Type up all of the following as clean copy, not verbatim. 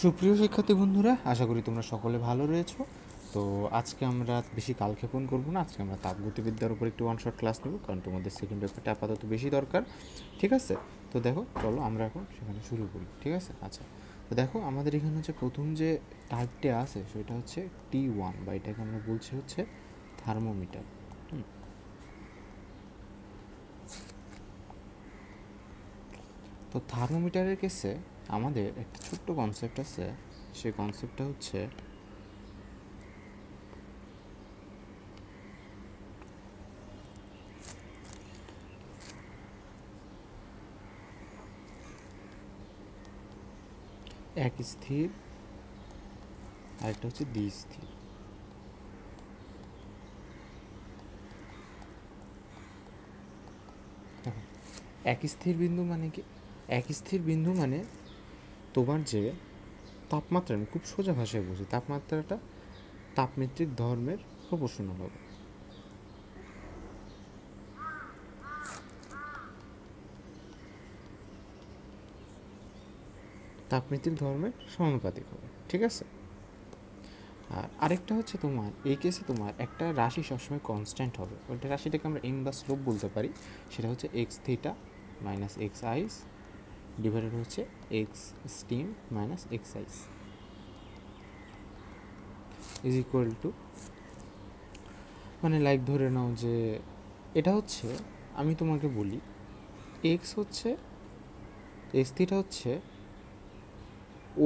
সুপ্রিয় শিক্ষার্থী বন্ধুরা, আশা করি তোমরা সকলে ভালো রয়েছো। তো আজকে আমরা বেশি কালক্ষেপণ করবো না, আজকে আমরা তাপগতিবিদ্যার উপর একটু ওয়ান শট ক্লাস নেব, কারণ তোমাদের সেকেন্ড পেপারটা আপাতত বেশি দরকার। ঠিক আছে, তো দেখো চলো আমরা এখন সেখানে শুরু করি। ঠিক আছে, আচ্ছা, তো দেখো আমাদের এখানে হচ্ছে প্রথম যে টাইপটা আছে সেটা হচ্ছে T1, বা এটাকে আমরা বলছি হচ্ছে থার্মোমিটার। তো থার্মোমিটারের কেসে আমাদের একটা ছোট্ট কনসেপ্ট আছে, সেই কনসেপ্টটা হচ্ছে এক স্থির, আরেকটা হচ্ছে দ্বিস্থির। এক স্থির বিন্দু মানে কি? এক স্থির বিন্দু মানে তোমার যে তাপমাত্রা, আমি খুব সোজা ভাষায় বলছি, তাপমাত্রাটা তাপমাত্রিক ধর্মের প্রপোর্শনাল হবে। তাপমাত্রিক ধর্মের সমানুপাতিক হবে। ঠিক আছে, আর আরেকটা হচ্ছে তোমার এই কেসে তোমার একটা রাশি সবসময় কনস্ট্যান্ট হবে। ওইটা রাশিটাকে আমরা এম বা স্লোপ বলতে পারি। সেটা হচ্ছে X theta minus X ice divided হচ্ছে X steam minus X ice is equal to, মানে লাইক ধরে নাও যে এটা হচ্ছে, আমি তোমাকে বলি এক্স হচ্ছে, এক্স থিটা হচ্ছে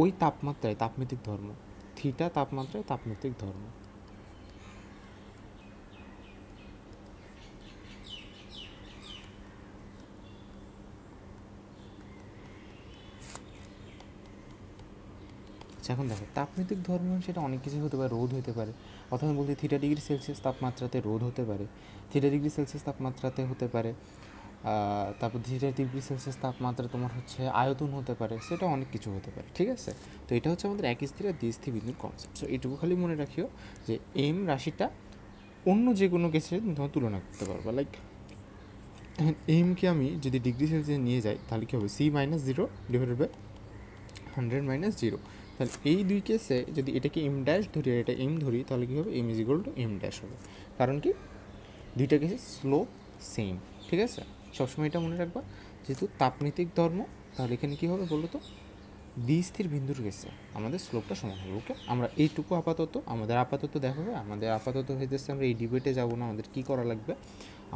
ওই তাপমাত্রায় তাপমাত্রিক ধর্ম, থিটা তাপমাত্রায় তাপমাত্রিক ধর্ম। এখন দেখো তাপমাত্রিক ধর্ম সেটা অনেক কিছু হতে পারে, রোধ হতে পারে, অথবা বলতে থিটা ডিগ্রি সেলসিয়াস তাপমাত্রাতে রোধ হতে পারে, থিটা ডিগ্রি সেলসিয়াস তাপমাত্রাতে হতে পারে, তারপর থিটা ডিগ্রি সেলসিয়াস তাপমাত্রা তোমার হচ্ছে আয়তন হতে পারে, সেটা অনেক কিছু হতে পারে। ঠিক আছে, তো এটা হচ্ছে আমাদের এক স্থির আর দ্বিস্থির বিন্দুর কনসেপ্ট। সো এটুকু খালি মনে রাখিও যে এম রাশিটা অন্য যে কোনো কেসে তোমার তুলনা করতে পারবা। লাইক এমকে আমি যদি ডিগ্রি সেলসিয়াস নিয়ে যাই তাহলে কী হবে, C-0 ডিভাইডেড বাই 100-0। তাহলে এই দুই কেসে যদি এটাকে এম ড্যাশ ধরি আর এটা এম ধরি তাহলে কী হবে, M is equal to M dash হবে। কারণ কি, দুইটা কেসে স্লোপ সেম। ঠিক আছে, সবসময় এটা মনে রাখবা, যেহেতু তাপমাত্রিক ধর্ম, তাহলে এখানে কী হবে বলো তো, দ্বিস্থির বিন্দুর কেসে আমাদের স্লোপটা সমান হবে। ওকে, আমরা এইটুকু আপাতত দেখা হবে। আমাদের আপাতত হইতেছে, আমরা এই ডিবেটে যাব না। আমাদের কী করা লাগবে,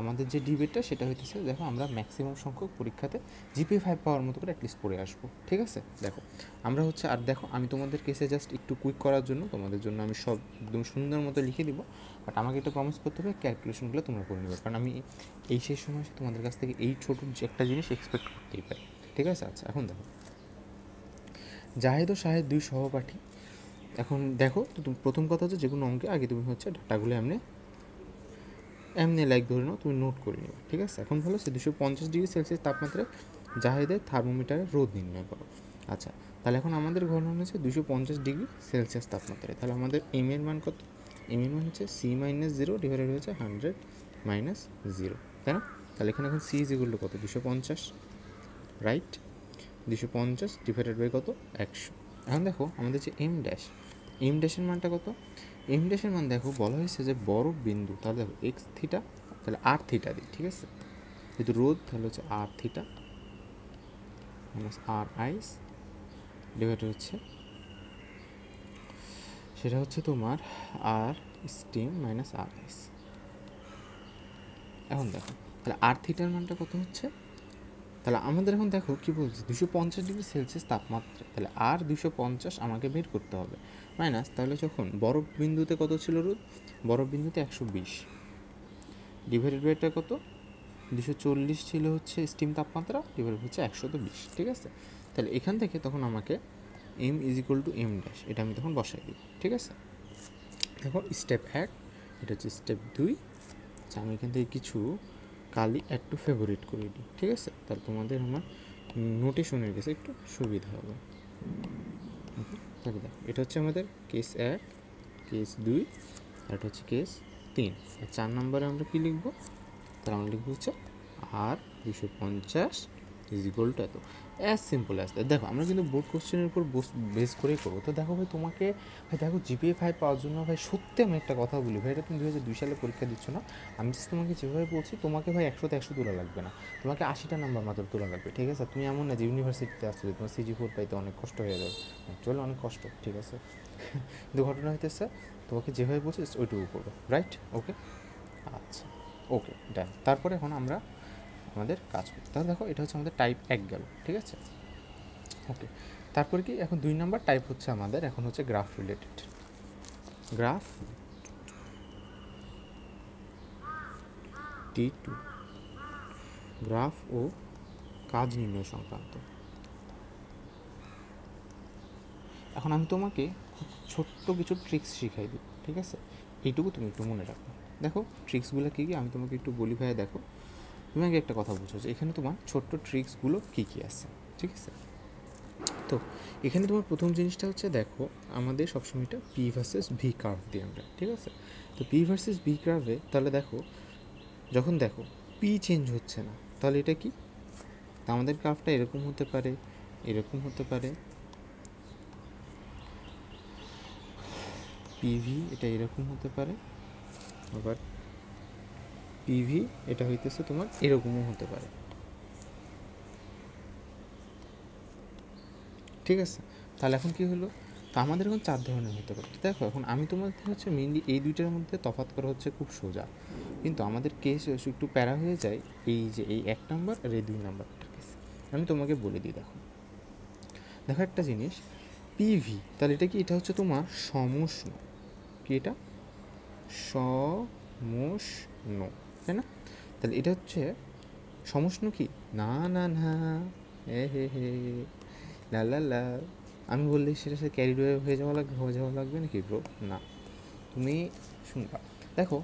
আমাদের যে ডিবেটটা সেটা হইতেছে, দেখো আমরা ম্যাক্সিমাম সংখ্যক পরীক্ষাতে জিপিএ 5 পাওয়ার মতো করে অ্যাটলিস্ট পড়ে আসবো। ঠিক আছে, দেখো আমরা হচ্ছে, আর দেখো আমি তোমাদের কেসে জাস্ট একটু কুইক করার জন্য তোমাদের জন্য আমি সব একদম সুন্দর মতো লিখে দিব, বাট আমাকে একটা প্রমিস করতে হবে ক্যালকুলেশনগুলো তোমরা করে নেবে, কারণ আমি এই শেষ সময় তোমাদের কাছ থেকে এই ছোটো যে একটা জিনিস এক্সপেক্ট করতেই পারি। ঠিক আছে, আচ্ছা এখন দেখো, জাহেদ ও শাহেদ দুই সহপাঠী। এখন দেখো তো, তুমি প্রথম কথা হচ্ছে যে কোনো অঙ্কে আগে তুমি হচ্ছে ডাটাগুলো এমনি লাইক ধরে নাও, তুমি নোট করে নিও। ঠিক আছে, এখন ভালো সে 250 ডিগ্রি সেলসিয়াস তাপমাত্রায় জাহেদের থার্মোমিটারের রোধ নির্ণয় করো। আচ্ছা, তাহলে এখন আমাদের গণনা হচ্ছে 250 ডিগ্রি সেলসিয়াস তাপমাত্রায়। তাহলে আমাদের এম এর মান কত, এম এর মান হচ্ছে C-0 ডিভাইডেড হচ্ছে 100-0, তাই না? তাহলে এখানে এখন সি ইজ ইকুয়াল টু কত, 250, রাইট? 250 ডিভাইডেড বাই কত, 100। এখন দেখো আমাদের যে এম ড্যাশের মানটা কত, এম ড্যাশের মান দেখো বলা হয়েছে যে বরফ বিন্দু, তাহলে দেখো এক্স থিটা, তাহলে আর থিটা দিই। ঠিক আছে, যেহেতু রোদ তাহলে হচ্ছে আর থিটা মাইনাস আর আইস ডিভাইডেড হচ্ছে, সেটা হচ্ছে তোমার আর স্টিম মাইনাস আর আইস। এখন দেখো তাহলে আর থিটার মানটা কত হচ্ছে, তাহলে আমাদের এখন দেখো কী বলছে, 250 ডিগ্রি সেলসিয়াস তাপমাত্রা, তাহলে আর 250 আমাকে বের করতে হবে, মাইনাস তাহলে যখন বরফ বিন্দুতে কত ছিল রোদ, বরফ বিন্দুতে 120 ডিভাইডেড বাইটা কত, 240 ছিল হচ্ছে স্টিম তাপমাত্রা, ডিভাইডেড হচ্ছে 120। ঠিক আছে, তাহলে এখান থেকে তখন আমাকে M is equal to M dash, এটা আমি তখন বসাই দিই। ঠিক আছে, দেখো স্টেপ 1, এটা হচ্ছে স্টেপ 2। আচ্ছা, আমি এখান থেকে কিছু কালি একটু ফেভারিট করে দিই। ঠিক আছে, তাহলে তোমাদের আমার নোটেশনের কাছে একটু সুবিধা হবে। তাহলে দেখো এটা হচ্ছে আমাদের কেস 1, কেস 2, আর এটা হচ্ছে কেস 3। আর 4 নম্বরে আমরা কী লিখবো, তাহলে আমরা লিখবো হচ্ছে আর 250 ইজ ইকুয়াল টু এত, অ্যাজ সিম্পল অ্যাজ দ্যাট। দেখো আমরা কিন্তু বোর্ড কোশ্চেনের উপর বেস করেই করবো। তো দেখো ভাই তোমাকে ভাই দেখো জিপিএ 5 পাওয়ার জন্য ভাই সত্যি আমি একটা কথা বলি ভাই, এটা তুমি 2002 সালে পরীক্ষা দিচ্ছ না, আমি জাস্ট তোমাকে যেভাবে বলছি তোমাকে ভাই 100তে 100 তোলা লাগবে না, তোমাকে 80টা নাম্বার মাত্র তোলা লাগবে, ঠিক আছে? তুমি এমন না যে ইউনিভার্সিটিতে আসছো তোমার CG4 পাইতে অনেক কষ্ট হয়ে যাবে, চলো অনেক কষ্ট, ঠিক আছে? কিন্তু ঘটনা হইতেছে তোমাকে যেভাবে বলছি ওইটুকু করবে, রাইট? ওকে, আচ্ছা, ওকে ডান। তারপরে এখন আমরা আমাদের কাজ করি। তাহলে দেখো এটা হচ্ছে আমাদের টাইপ 1 গেল, ঠিক আছে? ওকে, তারপরে কি এখন 2 নাম্বার টাইপ হচ্ছে আমাদের এখন হচ্ছে graph related, graph T2, graph ও কাজ নির্ণয় সংক্রান্ত। এখন আমি তোমাকে খুব ছোট্ট কিছু ট্রিক্স শিখাই দিই, ঠিক আছে? এইটুকু তুমি একটু মনে রাখো। দেখো ট্রিক্সগুলো কী কী আমি তোমাকে একটু বলি ভাই। দেখো তুমি আগে একটা কথা বুঝো যে এখানে তোমার ছোট্ট ট্রিক্সগুলো কী কী আছে, ঠিক আছে? তো এখানে তোমার প্রথম জিনিসটা হচ্ছে দেখো আমাদের সবসময় এটা পি ভার্সেস ভি কার্ভ দিই আমরা, ঠিক আছে? তো পি ভার্সেস ভি কার্ভে তাহলে দেখো যখন দেখো পি চেঞ্জ হচ্ছে না, তাহলে এটা কি? আমাদের কার্ভটা এরকম হতে পারে, এরকম হতে পারে, পিভি এটা এরকম হতে পারে, আবার পিভি এটা হইতেছে তোমার এরকমও হতে পারে, ঠিক আছে? তাহলে এখন কি হলো? তো আমাদের এখন 4 ধরনের হতে পারে। দেখো এখন আমি তোমাদের হচ্ছে মেইনলি এই দুইটার মধ্যে তফাৎ করা হচ্ছে খুব সোজা, কিন্তু আমাদের কেস একটু প্যারা হয়ে যায় এই যে এই 1 নাম্বার আর এই 2 নাম্বারটার কেস। আমি তোমাকে বলে দিই, দেখো দেখো একটা জিনিস, পিভি তাহলে এটা কি? এটা হচ্ছে তোমার সমষ্ণ, কি এটা? সমষ্ণ, তাই না? তাহলে এটা হচ্ছে সমষ্ণ কি? না না না, হে হে লা লা লা, আমি বললেই সেটা সে ক্যারিড হয়ে যাওয়া লাগবে নাকি ব্রো? না, তুমি শুনবা। দেখো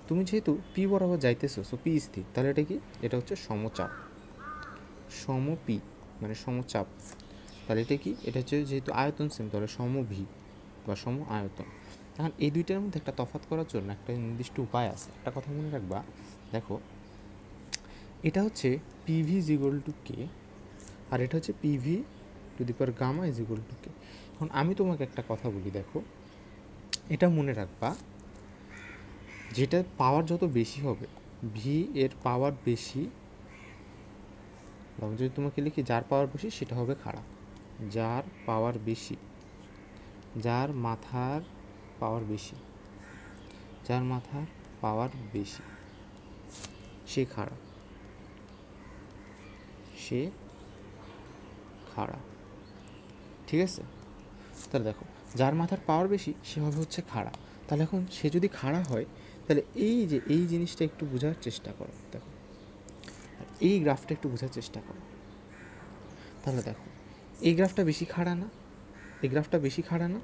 তুমি যেহেতু পি বরাবর যাইতেছো, সো পি স্থির, তাহলে এটা কি? এটা হচ্ছে সমচাপ, সমপি মানে সমচাপ। তাহলে এটা কি? এটা হচ্ছে যেহেতু আয়তন সেম, তাহলে সমভি বা সম আয়তন। এখন এই দুইটার মধ্যে একটা তফাৎ করার জন্য একটা নির্দিষ্ট উপায় আছে, একটা কথা মনে রাখবা। দেখো এটা হচ্ছে PV is equal to K, আর এটা হচ্ছে PV to the power gamma is equal to K. এখন আমি তোমাকে একটা কথা বলি, দেখো এটা মনে রাখবা, যেটা পাওয়ার যত বেশি হবে, ভি এর পাওয়ার বেশি, যদি তোমাকে লিখি যার পাওয়ার বেশি সেটা হবে খাড়া, যার পাওয়ার বেশি, যার মাথার পাওয়ার বেশি, যার মাথার পাওয়ার বেশি সে খাড়া, সে খাড়া, ঠিক আছে? তাহলে দেখো যার মাথার পাওয়ার বেশি সে হবে হচ্ছে খাড়া। তাহলে এখন সে যদি খাড়া হয় তাহলে এই যে এই জিনিসটা একটু বোঝার চেষ্টা করো, দেখো এই গ্রাফটা একটু বোঝার চেষ্টা করো। তাহলে দেখো এই গ্রাফটা বেশি খাড়া না? এই গ্রাফটা বেশি খাড়া না?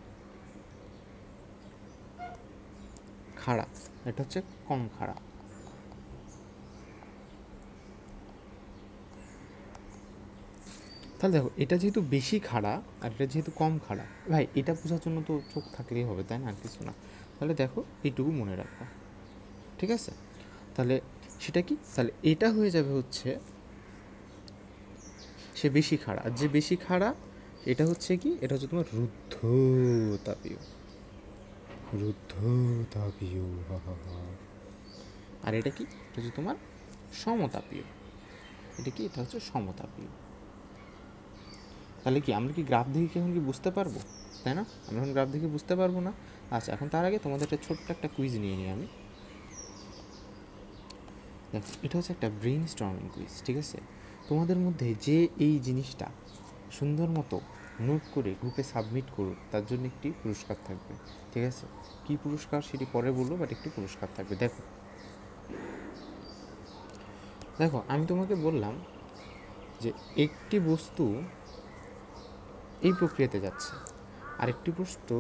খাড়া, এটা হচ্ছে কম খাড়া। তাহলে দেখো এটা যেহেতু বেশি খাড়া আর এটা যেহেতু কম খাড়া, ভাই এটা বোঝার জন্য তো চোখ থাকলেই হবে, তাই না? আর কিছু না। তাহলে দেখো এইটুকু মনে রাখবা, ঠিক আছে? তাহলে সেটা কি? তাহলে এটা হয়ে যাবে হচ্ছে সে বেশি খাড়া, আর যে বেশি খাড়া এটা হচ্ছে কি? এটা হচ্ছে তোমার রুদ্ধতাপীয়, রুদ্ধতাপীয়। আর এটা কি? এটা হচ্ছে তোমার সমতাপীয়। এটা কি? এটা হচ্ছে সমতাপীয়। তাহলে কি আমরা কি গ্রাফ দেখে এখন কি বুঝতে পারবো, তাই না? আমরা এখন গ্রাফ দেখে বুঝতে পারবো না। আচ্ছা এখন তার আগে তোমাদের একটা ছোট্ট একটা কুইজ নিয়ে নিই আমি। দেখো এটা হচ্ছে একটা ব্রেন স্টর্মিং কুইজ, ঠিক আছে? তোমাদের মধ্যে যে এই জিনিসটা সুন্দর মতো নোট করে গ্রুপে সাবমিট করুক তার জন্য একটি পুরস্কার থাকবে, ঠিক আছে? কী পুরস্কার সেটি পরে বলবো, বাট একটি পুরস্কার থাকবে। দেখো দেখো আমি তোমাকে বললাম যে একটি বস্তু এই প্রক্রিয়াতে যাচ্ছে, আরেকটি বস্তু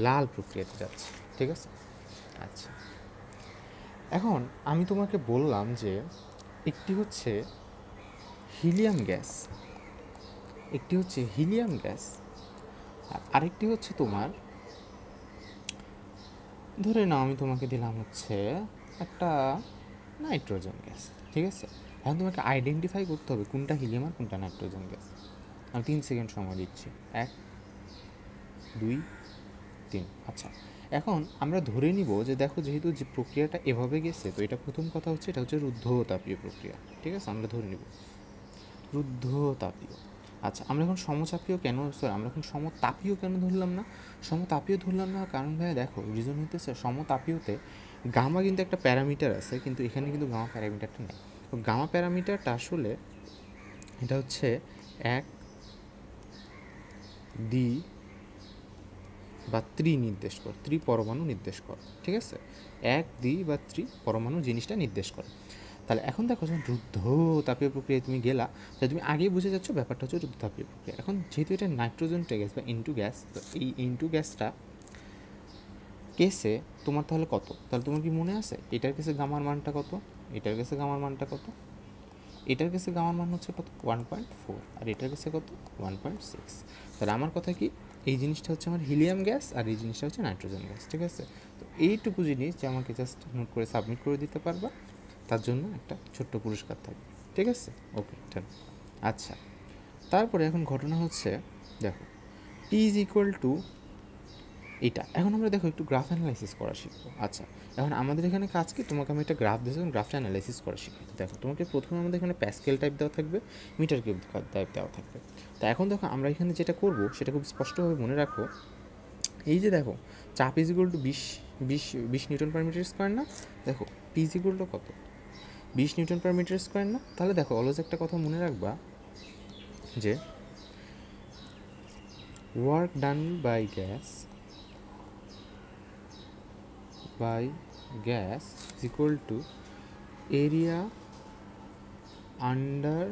লাল প্রক্রিয়াতে যাচ্ছে, ঠিক আছে? আচ্ছা এখন আমি তোমাকে বললাম যে একটি হচ্ছে হিলিয়াম গ্যাস, একটি হচ্ছে হিলিয়াম গ্যাস, আর আরেকটি হচ্ছে তোমার, ধরে নাও আমি তোমাকে দিলাম হচ্ছে একটা নাইট্রোজেন গ্যাস, ঠিক আছে? এখন তোমাকে আইডেন্টিফাই করতে হবে কোনটা হিলিয়াম আর কোনটা নাইট্রোজেন গ্যাস। আমি 3 সেকেন্ড সময় দিচ্ছি, 1 2 3। আচ্ছা, এখন আমরা ধরে নিব যে দেখো যেহেতু যে প্রক্রিয়াটা এভাবে গেছে, তো এটা প্রথম কথা হচ্ছে এটা হচ্ছে রুদ্ধতাপীয় প্রক্রিয়া, ঠিক আছে, আমরা ধরে নিব রুদ্ধতাপীয়। আচ্ছা, আমরা এখন সমচাপীয় কেন, আমরা এখন সমতাপীয় কেন ধরলাম না? সমতাপীয় ধরলাম না কারণ ভাইয়া দেখো রিজন হইতেছে সমতাপীয়তে গামা কিন্তু একটা প্যারামিটার আছে, কিন্তু এখানে কিন্তু গামা প্যারামিটারটা নেই। তো গামা প্যারামিটারটা আসলে এটা হচ্ছে 1 দ্বি বা নির্দেশ করে, পরমাণু নির্দেশ করে, ঠিক আছে, 1 দ্বি বা পরমাণু জিনিসটা নির্দেশ করে। তাহলে এখন দেখো যখন রুদ্ধতাপীয় প্রক্রিয়ায় তুমি গেলা, তাহলে তুমি আগেই বুঝে যাচ্ছ ব্যাপারটা হচ্ছে রুদ্ধতাপীয় প্রক্রিয়া। এখন যেহেতু এটা নাইট্রোজেন গ্যাস বা ইনটু গ্যাস, তো এই ইনটু গ্যাসটা কেসে তোমার তাহলে কত? তাহলে তোমার কি মনে আছে এটার কেসে গামার মানটা কত, এটার কেসে গামার মানটা কত? এটার কাছে গামার মান হচ্ছে কত? 1.4, আর এটার কাছে কত? 1.6। তাহলে আমার কথা কি, এই জিনিসটা হচ্ছে আমার হিলিয়াম গ্যাস আর এই জিনিসটা হচ্ছে নাইট্রোজেন গ্যাস, ঠিক আছে। তো এইটুকু জিনিস যে আমাকে জাস্ট নোট করে সাবমিট করে দিতে পারবা, তার জন্য একটা ছোট্ট পুরস্কার থাকবে, ঠিক আছে, ওকে ডান। আচ্ছা, তারপরে এখন ঘটনা হচ্ছে দেখো টি ইজ ইকুয়াল টু এটা। এখন আমরা দেখো একটু গ্রাফ অ্যানালাইসিস করা শিখবো। আচ্ছা, এখন আমাদের এখানে কাজ কি, তোমাকে আমি একটা গ্রাফ দিয়েছি, গ্রাফটা অ্যানালাইসিস করা শিখবো। দেখো তোমাকে প্রথমে আমাদের এখানে প্যাসকেল টাইপ দেওয়া থাকবে, মিটার কিউব টাইপ দেওয়া থাকবে। তা এখন দেখো আমরা এখানে যেটা করব সেটা খুব স্পষ্টভাবে মনে রাখো। এই যে দেখো চাপ is equal to 20 newton per metre square না? দেখো পি ইজ ইকুয়াল টু কত? 20 নিউটন পার মিটার স্কোয়ার না? তাহলে দেখো অলওয়েজ একটা কথা মনে রাখবা যে work done by gas is equal to area under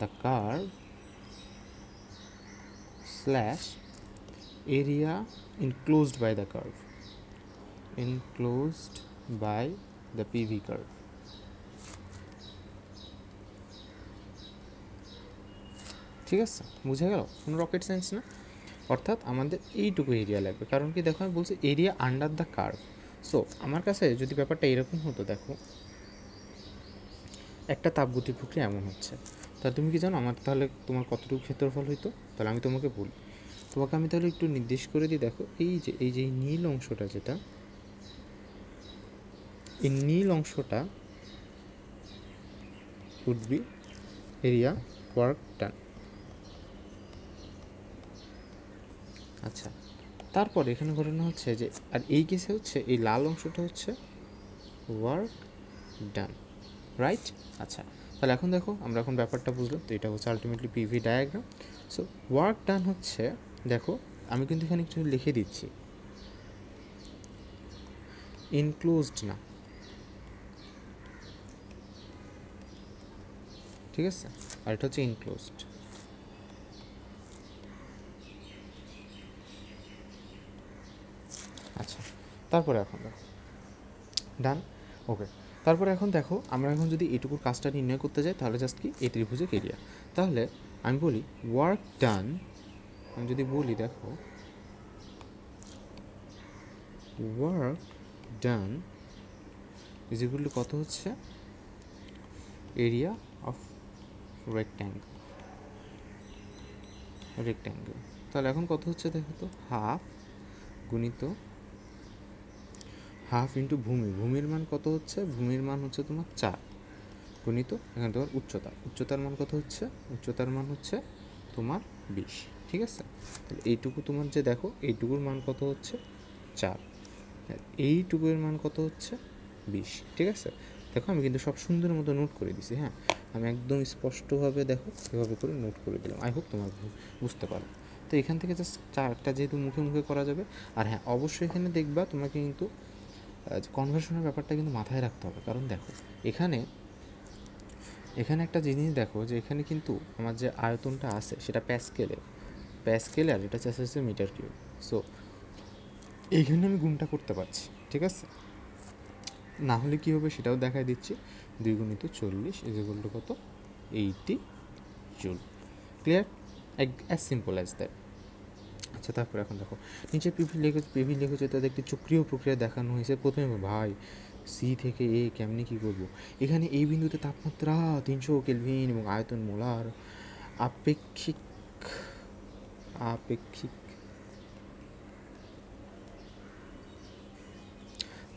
the curve slash area enclosed by the curve, enclosed by the PV curve। ঠিক আছে, বুঝে গেল? কোনো রকেট সায়েন্স না। অর্থাৎ আমাদের এইটুকু এরিয়া লাগবে, কারণ কি দেখো আমি বলছি area under the curve. So আমার কাছে যদি ব্যাপারটা এরকম হতো, দেখো একটা তাপগতি প্রক্রিয়া এমন হচ্ছে, তাহলে তুমি কি জানো আমার তাহলে তোমার কতটুকু ক্ষেত্রফল হইতো? তাহলে আমি তোমাকে বলি, তোমাকে আমি তাহলে একটু নির্দেশ করে দিই। দেখো এই যে নীল অংশটা, যেটা এই নীল অংশটা would be area work done. আচ্ছা, তারপর এখানে ঘটনা হচ্ছে যে, আর এই কেসে হচ্ছে এই লাল অংশটা হচ্ছে ওয়ার্ক ডান, রাইট? আচ্ছা, তাহলে এখন দেখো আমরা এখন ব্যাপারটা বুঝলাম। তো এটা হচ্ছে ultimately PV diagram. So work done হচ্ছে, দেখো আমি কিন্তু এখানে একটু লিখে দিচ্ছি, ইনক্লোজড না, ঠিক আছে, আর এটা হচ্ছে ইনক্লোজড। আচ্ছা, তারপরে এখন দেখো ডান, ওকে। তারপরে এখন দেখো আমরা এখন যদি এটুকুর কাজটা নির্ণয় করতে যাই, তাহলে জাস্ট কি এই ত্রিভুজের এরিয়া। তাহলে আমি বলি ওয়ার্ক ডান, আমি যদি বলি দেখো work done is equal to কত হচ্ছে? Area of rectangle. তাহলে এখন কত হচ্ছে দেখো তো, হাফ গুণিত হাফ ইন্টু ভূমির মান কত হচ্ছে? ভূমির মান হচ্ছে তোমার 4 গুণিত এখানে তোমার উচ্চতার মান কত হচ্ছে? উচ্চতার মান হচ্ছে তোমার 20, ঠিক আছে। তাহলে এইটুকু তোমার যে দেখো এইটুকুর মান কত হচ্ছে? 4, এইটুকুর মান কত হচ্ছে? 20, ঠিক আছে। দেখো আমি কিন্তু সব সুন্দর মতো নোট করে দিছি, হ্যাঁ, আমি একদম স্পষ্টভাবে দেখো এভাবে করে নোট করে দিলাম। আই হোপ তোমার বুঝতে পারো। তো এখান থেকে জাস্ট চারটা যেহেতু মুখে মুখে করা যাবে, আর হ্যাঁ অবশ্যই এখানে দেখবা তোমাকে কিন্তু কনভার্সনের ব্যাপারটা কিন্তু মাথায় রাখতে হবে। কারণ দেখো এখানে একটা জিনিস দেখো যে এখানে কিন্তু আমার যে আয়তনটা আছে সেটা প্যাসকেলে আর এটা হচ্ছে মিটার কিউব। সো এইখানে আমি গুণটা করতে পারছি, ঠিক আছে। না হলে কী হবে সেটাও দেখাই দিচ্ছি। 2 গুণিত 40 ইজ ইকুয়াল টু কত? 80 joule. Clear? As simple as that. আচ্ছা, তারপর এখন দেখো নিচে পিভি লেখো যেটাতে একটি চক্রীয় প্রক্রিয়া দেখানো হয়েছে। প্রথমে ভাই সি থেকে এ কেমনি কী করবো, এখানে এই বিন্দুতে তাপমাত্রা 300 কেলভিন এবং আয়তন মোলার। আপেক্ষিক আপেক্ষিক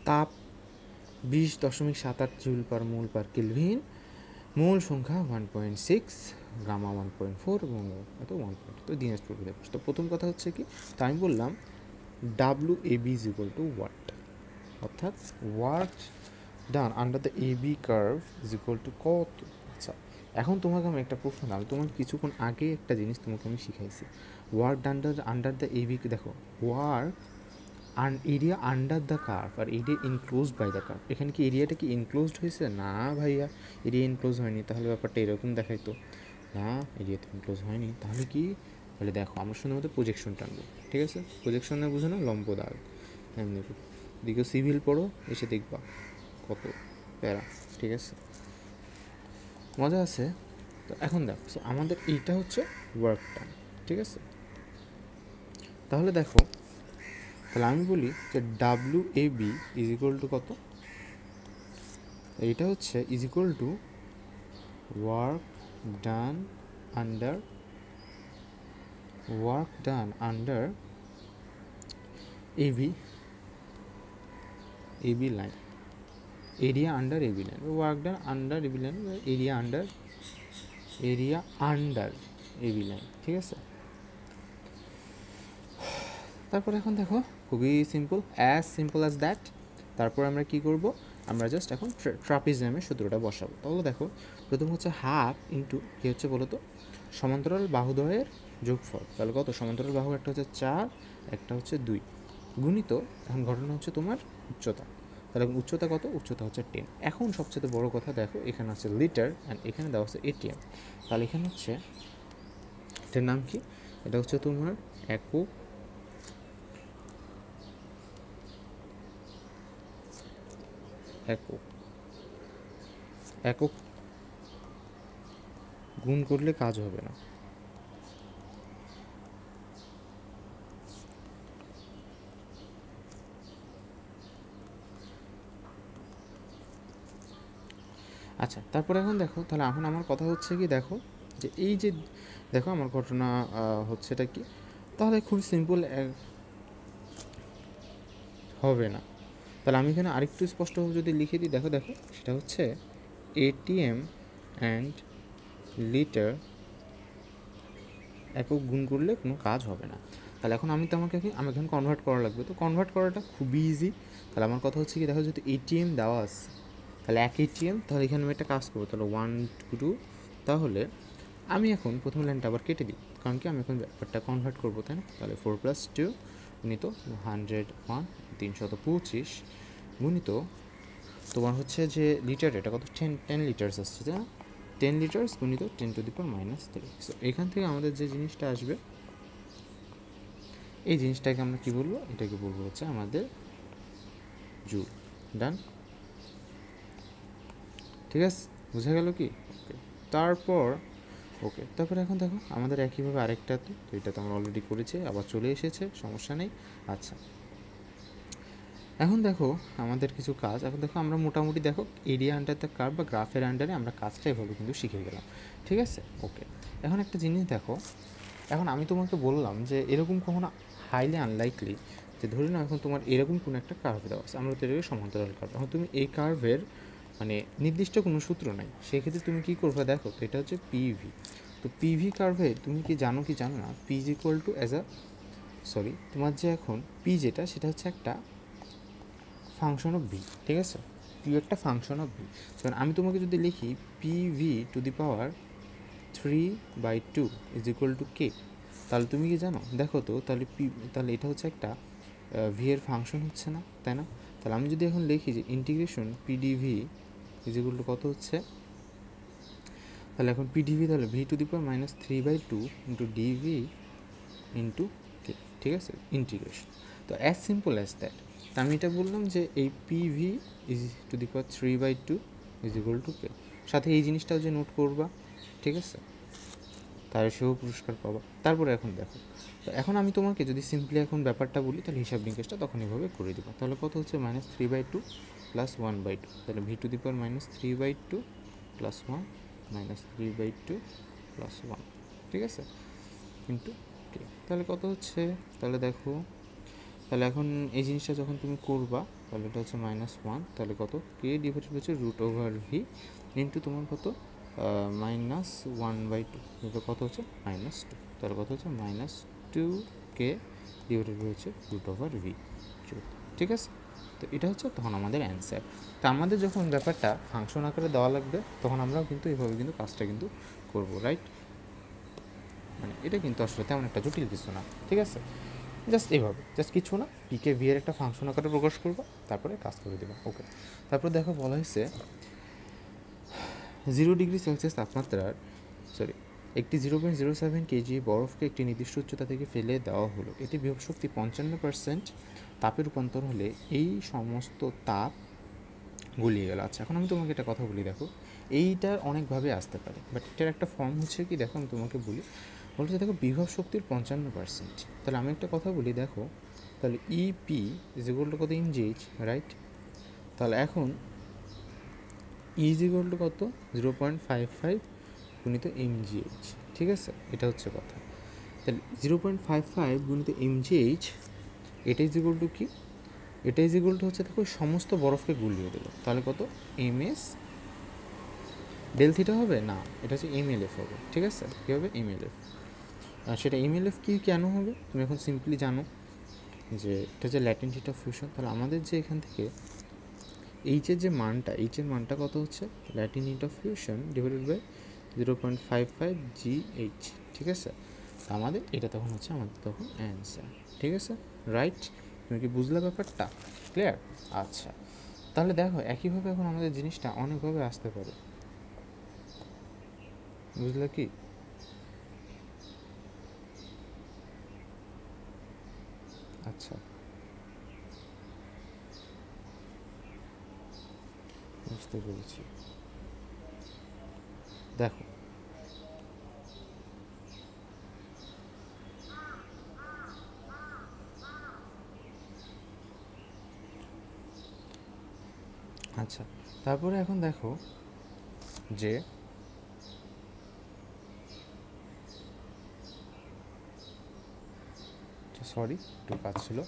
তাপ 20.78 জুল পার মোল পার কেলভিন, মোল সংখ্যা 1.6, গামা 1.4 এবং এত 1.2। তো দিনাজপুর বিভাগ। তো প্রথম কথা হচ্ছে কি, তো আমি বললাম W A B is equal to what, অর্থাৎ work done under the A B curve is equal to কত। আচ্ছা, এখন তোমাকে আমি একটা প্রশ্ন দাম, তোমাকে কিছুক্ষণ আগে একটা জিনিস তোমাকে আমি শিখাইছি, work under the A B. দেখো, work area under the curve আর area enclosed by the curve. এখানে কি এরিয়াটা কি ইনক্লোজড হয়েছে? না ভাইয়া, এরিয়া ইনক্লোজ হয়নি। তাহলে ব্যাপারটা এরকম দেখাইতো না, এরিয়া তো ইনক্লোজ হয়নি। তাহলে কি? তাহলে দেখো, আমরা শুধুমাত্র প্রজেকশন টানবো, ঠিক আছে? প্রজেকশনে বুঝো না, লম্ব দাগ এমনি দিকে সিভিল পড়ো, এসে দেখবা কত প্যারা, ঠিক আছে? মজা আছে। তো এখন দেখো, আমাদের এইটা হচ্ছে ওয়ার্ক টান, ঠিক আছে? তাহলে দেখো, তাহলে আমি বলি যে W A B is equal to কত, এইটা হচ্ছে is equal to work done under AB line, area under AB line, work done under AB line, area under AB line, ঠিক আছে? তারপর এখন দেখো, খুবই simple, as simple as that. তারপর আমরা কি করব, আমরা জাস্ট এখন ট্রাপিজিয়ামের সূত্রটা বসাবো। তাহলে দেখো, প্রথম হচ্ছে হাফ ইন্টু কী হচ্ছে বলো তো, সমান্তরাল বাহুদ্বয়ের যোগফল। তাহলে কত? সমান্তরাল বাহু একটা হচ্ছে 4, একটা হচ্ছে 2, গুণিত, এখন ঘটনা হচ্ছে তোমার উচ্চতা। তাহলে উচ্চতা কত? উচ্চতা হচ্ছে 10। এখন সবচেয়ে বড় কথা দেখো, এখানে আছে লিটার অ্যান্ড এখানে দেওয়া হচ্ছে এটিএম। তাহলে এখানে হচ্ছে এটার নাম কি? এটা হচ্ছে তোমার একক একক গুণ করলে কাজ হবে না। আচ্ছা, তারপরে এখন দেখো, তাহলে এখন আমার কথা হচ্ছে কি, দেখো যে এই যে দেখো আমার ঘটনা হচ্ছে এটা কি, তাহলে খুব সিম্পল হবে না। তাহলে আমি এখানে আরেকটু স্পষ্টভাবে যদি লিখে দিই, দেখো দেখো সেটা হচ্ছে এটিএম অ্যান্ড লিটার একক গুণ করলে কোনো কাজ হবে না। তাহলে এখন আমি এখানে কনভার্ট করা লাগবে। তো কনভার্ট করাটা খুবই ইজি। তাহলে আমার কথা হচ্ছে কি, দেখো যদি এটিএম দেওয়া আছে, তাহলে এক এটিএম, তাহলে এখানে আমি একটা কাজ করবো, তাহলে 1 2, তাহলে আমি এখন প্রথম লাইনটা আবার কেটে দিই, কারণ কি আমি এখন ব্যাপারটা কনভার্ট করবো, তাই না? তাহলে 4+2 গুণিত 101 325 গুণিত তোমার হচ্ছে যে লিটার, এটা কত? 10 লিটার্স আসছে, তাই না? 10 লিটার্স গুণিত 10⁻³ সো এখান থেকে আমাদের যে জিনিসটা আসবে, এই জিনিসটাকে আমরা কী বলবো? এটাকে বলবো হচ্ছে আমাদের জুল। ডান, ঠিক আছে? বোঝা গেল কি? ওকে, তারপর এখন দেখো আমাদের একইভাবে আরেকটা, তো এটা তো আমরা অলরেডি করেছি, আবার চলে এসেছে, সমস্যা নেই। আচ্ছা, এখন দেখো আমাদের কিছু কাজ, এখন দেখো আমরা মোটামুটি দেখো এরিয়া আন্ডার দ্য কার্ভ বা গ্রাফের আন্ডারে আমরা কাজটা এভাবে কিন্তু শিখে গেলাম, ঠিক আছে? ওকে, এখন একটা জিনিস দেখো, এখন আমি তোমাকে বললাম যে এরকম কখনো হাইলি আনলাইকলি যে ধরে নাও এখন তোমার এরকম কোনো একটা কার্ভ দেওয়া আছে, আমরা তো এটাকে সমান্তরাল কার্ভ, এখন তুমি এই কার্ভের মানে নির্দিষ্ট কোনো সূত্র নাই, সেক্ষেত্রে তুমি কী করবে? দেখো, তো এটা হচ্ছে পিভি। তো পিভি কার্ভে তুমি কি জানো না, পি ইজ ইকুয়াল টু তোমার যে এখন পি যেটা, সেটা হচ্ছে একটা ফাংশন অফ ভি, ঠিক আছে? পি একটা ফাংশন অফ ভি। কারণ আমি তোমাকে যদি লিখি PV to the power 3/2 is equal to K, তাহলে তুমি কি জানো? দেখো তো, তাহলে এটা হচ্ছে একটা ভি এর ফাংশন হচ্ছে না, তাই না? তাহলে আমি যদি এখন লিখি যে integration PDV is equal to কত হচ্ছে, তাহলে এখন পিডিভি, তাহলে V to the power -3/2 into DV into K, ঠিক আছে? ইন্টিগ্রেশন। তো অ্যাজ সিম্পল অ্যাজ দ্যাট। আমি এটা বললাম যে এই PV is to the power 3/2 is equal to K, সাথে এই জিনিসটাও যে নোট করবা, ঠিক আছে? তাহলে সেও পুরস্কার পাবা। তারপরে এখন দেখো, তো এখন আমি তোমাকে যদি সিম্পলি এখন ব্যাপারটা বলি তাহলে হিসাব নিকেশটা তখন এভাবে করে দিবা। তাহলে কত হচ্ছে -3/2 + 1/2, তাহলে v⁻³ + 1 -3/2 + 1, ঠিক আছে, ইন্টু কে। তাহলে কত হচ্ছে, তাহলে দেখো, তাহলে এখন এই জিনিসটা যখন তুমি করবা তাহলে এটা হচ্ছে -1, তাহলে কত কে ডিভাইডেড হচ্ছে √/v ইন্টু তোমার কত -1/2, এটা কত হচ্ছে -2, তাহলে কত হচ্ছে -2k ডিভাইডেড হচ্ছে √/v, ঠিক আছে। তো এটা হচ্ছে তখন আমাদের অ্যান্সার। তো আমাদের যখন ব্যাপারটা ফাংশন আকারে দেওয়া লাগবে তখন আমরাও কিন্তু এইভাবে কিন্তু কাজটা কিন্তু করবো, রাইট। মানে এটা কিন্তু আসলে তেমন একটা জটিল কিছু না, ঠিক আছে, জাস্ট এইভাবে, জাস্ট কিছু না, পিকে ভি এর একটা ফাংশন আকারে প্রকাশ করবো, তারপরে কাজ করে দেবো, ওকে। তারপর দেখো বলা হয়েছে 0 ডিগ্রি সেলসিয়াস তাপমাত্রার একটি 0.07 কেজি বরফকে একটি নির্দিষ্ট উচ্চতা থেকে ফেলে দেওয়া হলো। এটি বিভব শক্তি 55% তাপে রূপান্তর হলে এই সমস্ত তাপ গলিয়ে গেল। আচ্ছা, এখন আমি তোমাকে একটা কথা বলি, দেখো এইটার অনেকভাবে আসতে পারে, বাট এটার একটা ফর্ম হচ্ছে কি, দেখো আমি তোমাকে বলি, বলছে দেখো বিভব শক্তির 55%, তাহলে আমি একটা কথা বলি, দেখো তাহলে ইপি ইজ ইকুয়াল টু কত, এমজিএইচ, রাইট। তাহলে এখন ই ইজ ইকুয়াল টু কত, 0.55 গুণিত এমজিএইচ, ঠিক আছে, এটা হচ্ছে কথা। তাহলে 0.55 গুণিত এমজিএইচ, এটা ইজ ইকুয়াল টু কি, এটা ইজ ইকুয়াল টু হচ্ছে দেখো সমস্ত বরফকে গুলিয়ে দিল, তাহলে কত এমএস ডেল থিটা হবে না, এটা হচ্ছে এমএলএফ হবে, ঠিক আছে, কী হবে এমএলএফ। আর সেটা এমএলএফ কি কেন হবে তুমি এখন সিম্পলি জানো যে এটা হচ্ছে ল্যাটেন্ট হিট অফ ফিউশন। তাহলে আমাদের যে এখান থেকে এইচের যে মানটা, এইচের মানটা কত হচ্ছে, latent heat of fusion divided by 0.55 GH, ঠিক আছে। আমাদের এটা তখন হচ্ছে আমাদের তখন অ্যান্সার, ঠিক আছে, রাইট। তুমি কি বুঝলে ব্যাপারটা, ক্লিয়ার? আচ্ছা, তাহলে দেখো একইভাবে এখন আমাদের জিনিসটা অনেকভাবে আসতে পারে, বুঝলে কি? আচ্ছা, বুঝতে পেরেছি। দেখো আচ্ছা, তারপরে এখন দেখো যে সরি একটু কাজ ছিল,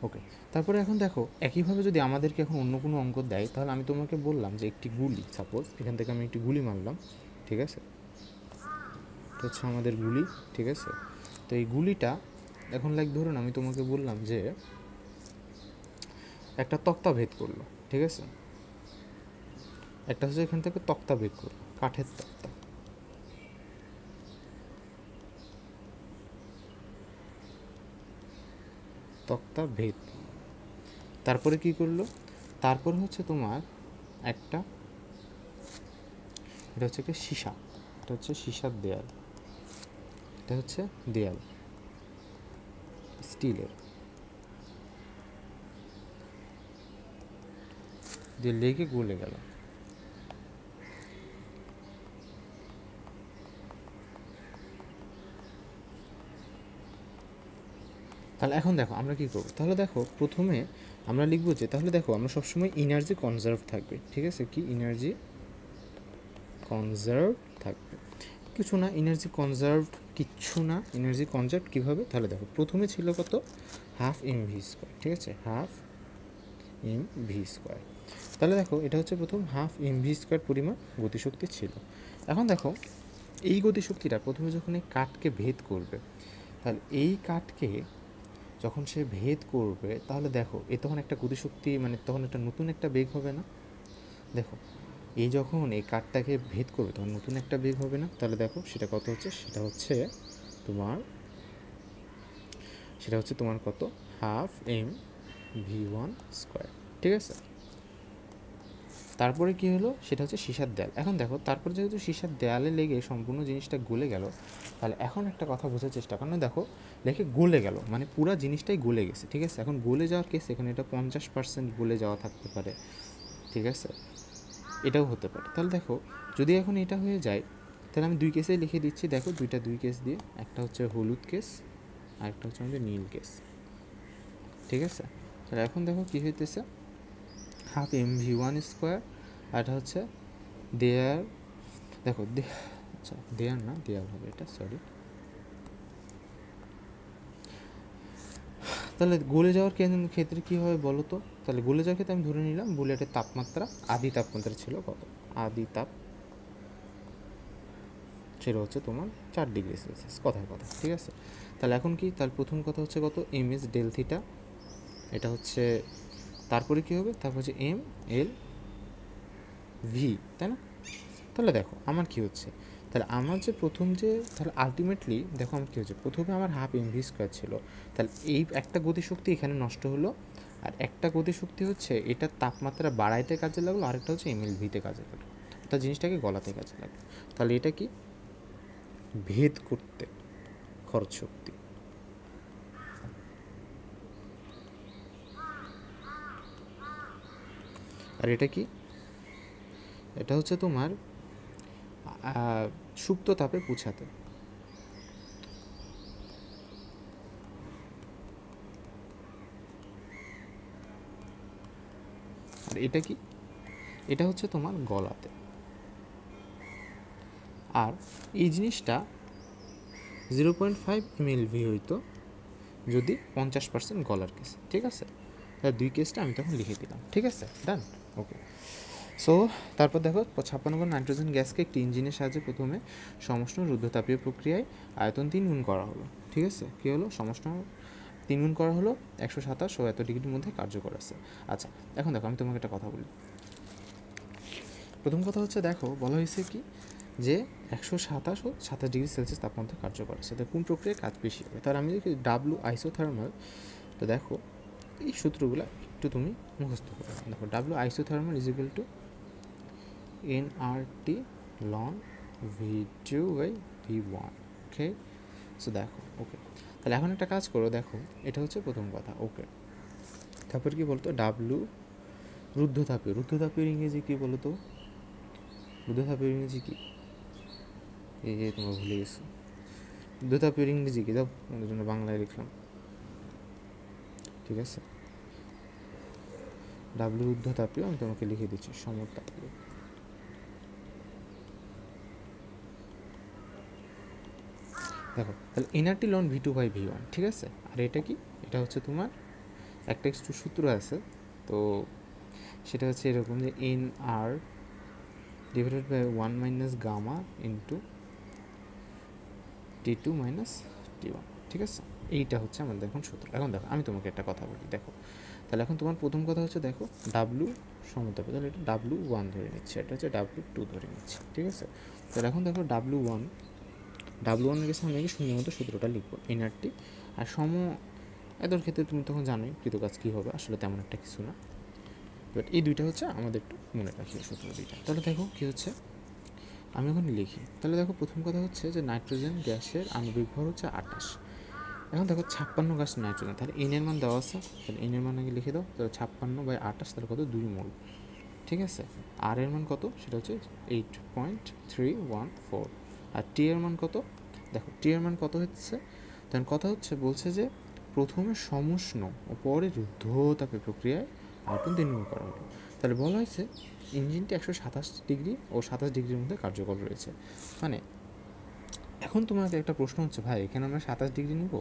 ওকে। তারপরে এখন দেখো একইভাবে যদি আমাদেরকে এখন অন্য কোনো অঙ্ক দেয়, তাহলে আমি তোমাকে বললাম যে একটি গুলি, সাপোজ এখান থেকে আমি একটি গুলি মারলাম, ঠিক আছে, এটা হচ্ছে আমাদের গুলি, ঠিক আছে। তো এই গুলিটা এখন ধরুন আমি তোমাকে বললাম যে একটা তক্তা ভেদ করলো, ঠিক আছে, একটা হচ্ছে এখান থেকে তক্তা ভেদ করলো, কাঠের তক্তা, তক্তা ভেদ, তারপরে কি করলো, তারপরে হচ্ছে তোমার একটা, এটা হচ্ছে একটা সীসা, এটা হচ্ছে সীসার দেয়াল, এটা হচ্ছে দেয়াল স্টিলের, দিয়ে লেগে গলে গেল। তাহলে এখন দেখো আমরা কী করবো, তাহলে দেখো প্রথমে আমরা লিখবো যে, তাহলে দেখো আমরা সবসময় এনার্জি কনজার্ভ থাকবে, ঠিক আছে, কি এনার্জি কনজার্ভ থাকবে, কিছু না এনার্জি কনজার্ভ, কিচ্ছু না এনার্জি কনজার্ভ কীভাবে, তাহলে দেখো প্রথমে ছিল কত, ½ mv², ঠিক আছে, ½ mv², তাহলে দেখো এটা হচ্ছে প্রথম ½ mv² পরিমাণ গতিশক্তি ছিল। এখন দেখো এই গতিশক্তিটা প্রথমে যখন এই কাঠকে ভেদ করবে, তাহলে এই কাঠকে যখন সে ভেদ করবে, তাহলে দেখো এ তখন একটা গতিশক্তি, মানে তখন একটা নতুন একটা বেগ হবে না, দেখো এই যখন এই কাঠটাকে ভেদ করবে তখন নতুন একটা বেগ হবে না, তাহলে দেখো সেটা কত হচ্ছে, সেটা হচ্ছে তোমার কত, ½ mv², ঠিক আছে। তারপরে কি হলো, সেটা হচ্ছে সীসার দেয়াল। এখন দেখো তারপরে যেহেতু সীসার দেয়ালে লেগে সম্পূর্ণ জিনিসটা গলে গেল, তাহলে এখন একটা কথা বোঝার চেষ্টা করো, দেখো লেগে গলে গেল মানে পুরো জিনিসটাই গলে গেছে, ঠিক আছে। এখন গলে যাওয়ার কেস এখানে এটা 50% গলে যাওয়া থাকতে পারে, ঠিক আছে, এটাও হতে পারে। তাহলে দেখো যদি এখন এটা হয়ে যায় তাহলে আমি দুই কেসেই লিখে দিচ্ছি, দেখো দুই কেস দিয়ে, একটা হচ্ছে হলুদ কেস আর একটা হচ্ছে আমাদের নীল কেস, ঠিক আছে। তাহলে এখন দেখো কী হইতেছে, হাফ mv1 স্কোয়ার, আর এটা হচ্ছে দেয়ার, দেখো আচ্ছা দেয়ার না, দেয়ার হবে এটা, সরি। তাহলে গলে যাওয়ার ক্ষেত্রে কী হবে বলো তো, তাহলে গলে যাওয়ার ক্ষেত্রে আমি ধরে নিলাম বুলেটের তাপমাত্রা, আদি তাপমাত্রা ছিল কত, আদি তাপ সেটা হচ্ছে তোমার 4 ডিগ্রি সেলসিয়াস, কথার কথা, ঠিক আছে। তাহলে এখন কি, তাহলে প্রথম কথা হচ্ছে কত, এম এস ডেল থিটা, এটা হচ্ছে, তারপরে কী হবে, তারপর হচ্ছে এম এল ভি, তাই না। তাহলে দেখো আমার কী হচ্ছে, তাহলে আমার যে প্রথম যে, তাহলে আলটিমেটলি দেখো আমার কী হচ্ছে, প্রথমে আমার হাফ এম ভি স্কোয়ার ছিল, তাহলে এই একটা গতিশক্তি এখানে নষ্ট হলো, আর একটা গতিশক্তি হচ্ছে এটা তাপমাত্রা বাড়াইতে কাজে লাগলো, আরেকটা হচ্ছে এম এল ভিতে কাজে লাগলো, অর্থাৎ জিনিসটাকে গলাতে কাজে লাগলো। তাহলে এটা কি, ভেদ করতে খরচ শক্তি। আর এটা কি, এটা হচ্ছে তোমার সুপ্ত তাপে পৌঁছাতে। আর এটা কি, এটা হচ্ছে তোমার গলাতে। আর এই জিনিসটা 0.5 ml হইতো যদি 50% গলার কেস, ঠিক আছে। তাহলে দুই কেসটা আমি তখন লিখে দিলাম, ঠিক আছে, ডান, ওকে। সো তারপর দেখো 56 নম্বর, নাইট্রোজেন গ্যাসকে একটি ইঞ্জিনের সাহায্যে প্রথমে সমষ্ণ রুদ্ধতাপীয় প্রক্রিয়ায় আয়তন 3 গুণ করা হলো, ঠিক আছে। কী হলো, সমষ্ণ 3 গুণ করা হলো, 127 ও এত ডিগ্রির মধ্যে কার্যকর আছে। আচ্ছা এখন দেখো আমি তোমাকে একটা কথা বলি। প্রথম কথা হচ্ছে দেখো বলা হয়েছে কি, যে 127 ও 27 ডিগ্রি সেলসিয়াস তাপমাত্রা কার্যকর আছে, তো কোন প্রক্রিয়ায় কাজ বেশি হবে। তাহলে আমি দেখি ডাব্লু আইসোথার্মাল, তো দেখো এই সূত্রগুলো একটু তুমি মুখস্থ করে নাও। দেখো W isothermal is equal to nRT ln V2 by V1, okay. So দেখো ওকে, তাহলে এখন একটা কাজ করো, দেখো এটা হচ্ছে প্রথম কথা, ওকে। তারপর কি বলতো, ডাব্লু রুদ্ধতাপীয় ইংরেজি কী বলো তো, রুদ্ধতাপীয় ইংরেজি কী, এই যে তোমরা ভুলে গেছো, রুদ্ধতাপীয় ইংরেজি কী, দাও আমাদের জন্য বাংলায় লিখলাম, ঠিক আছে। ডাব্লু রুদ্ধতাপীয়, আমি তোমাকে লিখে দিচ্ছি সমতাপীয়। দেখো তাহলে nRT loan V2 by V1, ঠিক আছে। আর এটা কি, এটা হচ্ছে তোমার একটা একটু সূত্র আছে, তো সেটা হচ্ছে এরকম যে NR divided by 1 minus gamma into T2 minus T1, ঠিক আছে। এইটা হচ্ছে আমাদের এখন সূত্র। এখন দেখো আমি তোমাকে একটা কথা বলি, দেখো তাহলে এখন তোমার প্রথম কথা হচ্ছে, দেখো ডাব্লু সমতাপে, তাহলে এটা W1 ধরে নিচ্ছে, এটা হচ্ছে W2 ধরে নিচ্ছে, ঠিক আছে। তাহলে এখন দেখো W1 কাছে আমি সুন্দর মতো সূত্রটা লিখবো, এনআরটি আর এদের ক্ষেত্রে তুমি তখন জানোই কৃতকাজ কী হবে, আসলে তেমন একটা কিছু না, বাট এই দুইটা হচ্ছে আমাদের একটু মনে রাখি সূত্র দুইটা। তাহলে দেখো কী হচ্ছে, আমি এখন লিখি। তাহলে দেখো প্রথম কথা হচ্ছে যে নাইট্রোজেন গ্যাসের আণবিক ভর হচ্ছে 28। এখন দেখো 56 গ্যাস নাইট্রোজেন, তাহলে এন এর মান দেওয়া আছে, তাহলে এন এর মান আগে লিখে দাও। তাহলে 56 বাই 28, তাহলে কত, 2 মোল, ঠিক আছে। আর এর মান কত, সেটা হচ্ছে 8.314। আর টি এর মান কত, দেখো টি এর মান কত হচ্ছে, তখন কথা হচ্ছে বলছে যে প্রথমে সমষ্ণ ও পরে রুদ্ধতাপে প্রক্রিয়ায় আয়তন 3 গুণ করা হলো। তাহলে বলা হয়েছে ইঞ্জিনটি 127 ডিগ্রি ও 27 ডিগ্রির মধ্যে কার্যকর রয়েছে। মানে এখন তোমাকে একটা প্রশ্ন হচ্ছে, ভাই এখানে আমরা 27 ডিগ্রি নিব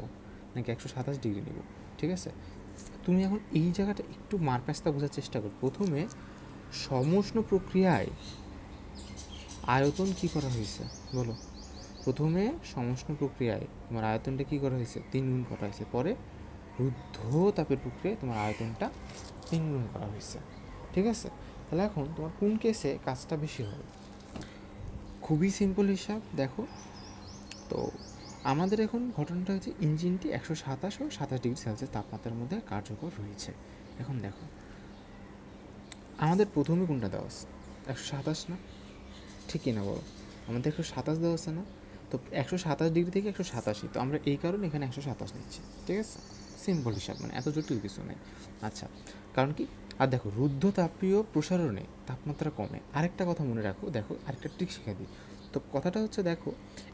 নাকি 127 ডিগ্রি নিব, ঠিক আছে। তুমি এখন এই জায়গাটা একটু মারপ্যাচটা বোঝার চেষ্টা করো। প্রথমে সমষ্ণ প্রক্রিয়ায় আয়তন কি করা হয়েছে বলো, প্রথমে সমষ্ণ প্রক্রিয়ায় তোমার আয়তনটা কী করা হয়েছে, 3 গুণ করা হয়েছে, পরে রুদ্ধ তাপের প্রক্রিয়ায় তোমার আয়তনটা 3 গুণ করা হয়েছে, ঠিক আছে। তাহলে এখন তোমার কোন কেসে কাজটা বেশি হবে, খুবই সিম্পল হিসাব। দেখো তো আমাদের এখন ঘটনাটা হচ্ছে ইঞ্জিনটি 127 ও 27 ডিগ্রি সেলসিয়াস তাপমাত্রার মধ্যে কার্যকর রয়েছে। এখন দেখো আমাদের প্রথমে কোনটা দেওয়া আছে, 127 না, ঠিকই না বলো, আমাদের 127 দেওয়া আছে না, তো 127 ডিগ্রি থেকে 187, তো আমরা এই কারণে এখানে 127 নিচ্ছি, ঠিক আছে। সিম্পল হিসাব, মানে এত জটিল কিছু নেই। আচ্ছা কারণ কি, আর দেখো রুদ্ধতাপীয় প্রসারণে তাপমাত্রা কমে। আরেকটা কথা মনে রাখো, দেখো আরেকটা ট্রিক শিখে দিই, তো কথাটা হচ্ছে দেখো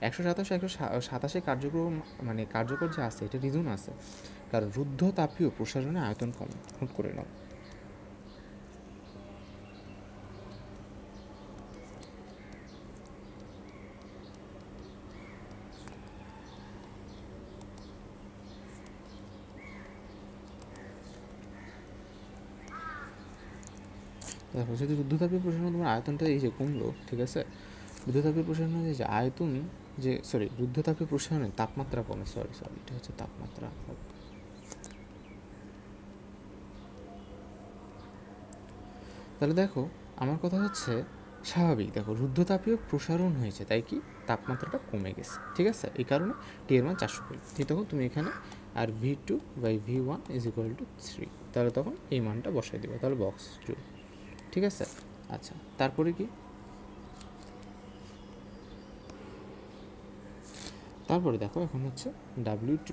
127 কার্যক্রম মানে কার্যকর যে আছে এটা রিজন আছে, কারণ রুদ্ধ তাপীয় প্রসারণে আয়তন কম। নোট করে নাও। দেখো যদি রুদ্ধতাপীয় প্রসারণ তোমার আয়তনটা এই যে কমলো, ঠিক আছে, রুদ্ধতাপীয় প্রসারণে যে আয়তন যে রুদ্ধতাপীয় প্রসারণে তাপমাত্রা কমে, এটা হচ্ছে তাপমাত্রা। তাহলে দেখো আমার কথা হচ্ছে স্বাভাবিক, দেখো রুদ্ধতাপীয় প্রসারণ হয়েছে তাই কি তাপমাত্রাটা কমে গেছে, ঠিক আছে, এই কারণে টি এর মান 400 কেলভিন। ঠিক, তখন তুমি এখানে আর V2/V1 = 3, তাহলে তখন এই মানটা বসাই দেবে, তাহলে বক্স টু, ঠিক আছে। আচ্ছা, তারপরে কি, তারপরে দেখো এখন হচ্ছে W2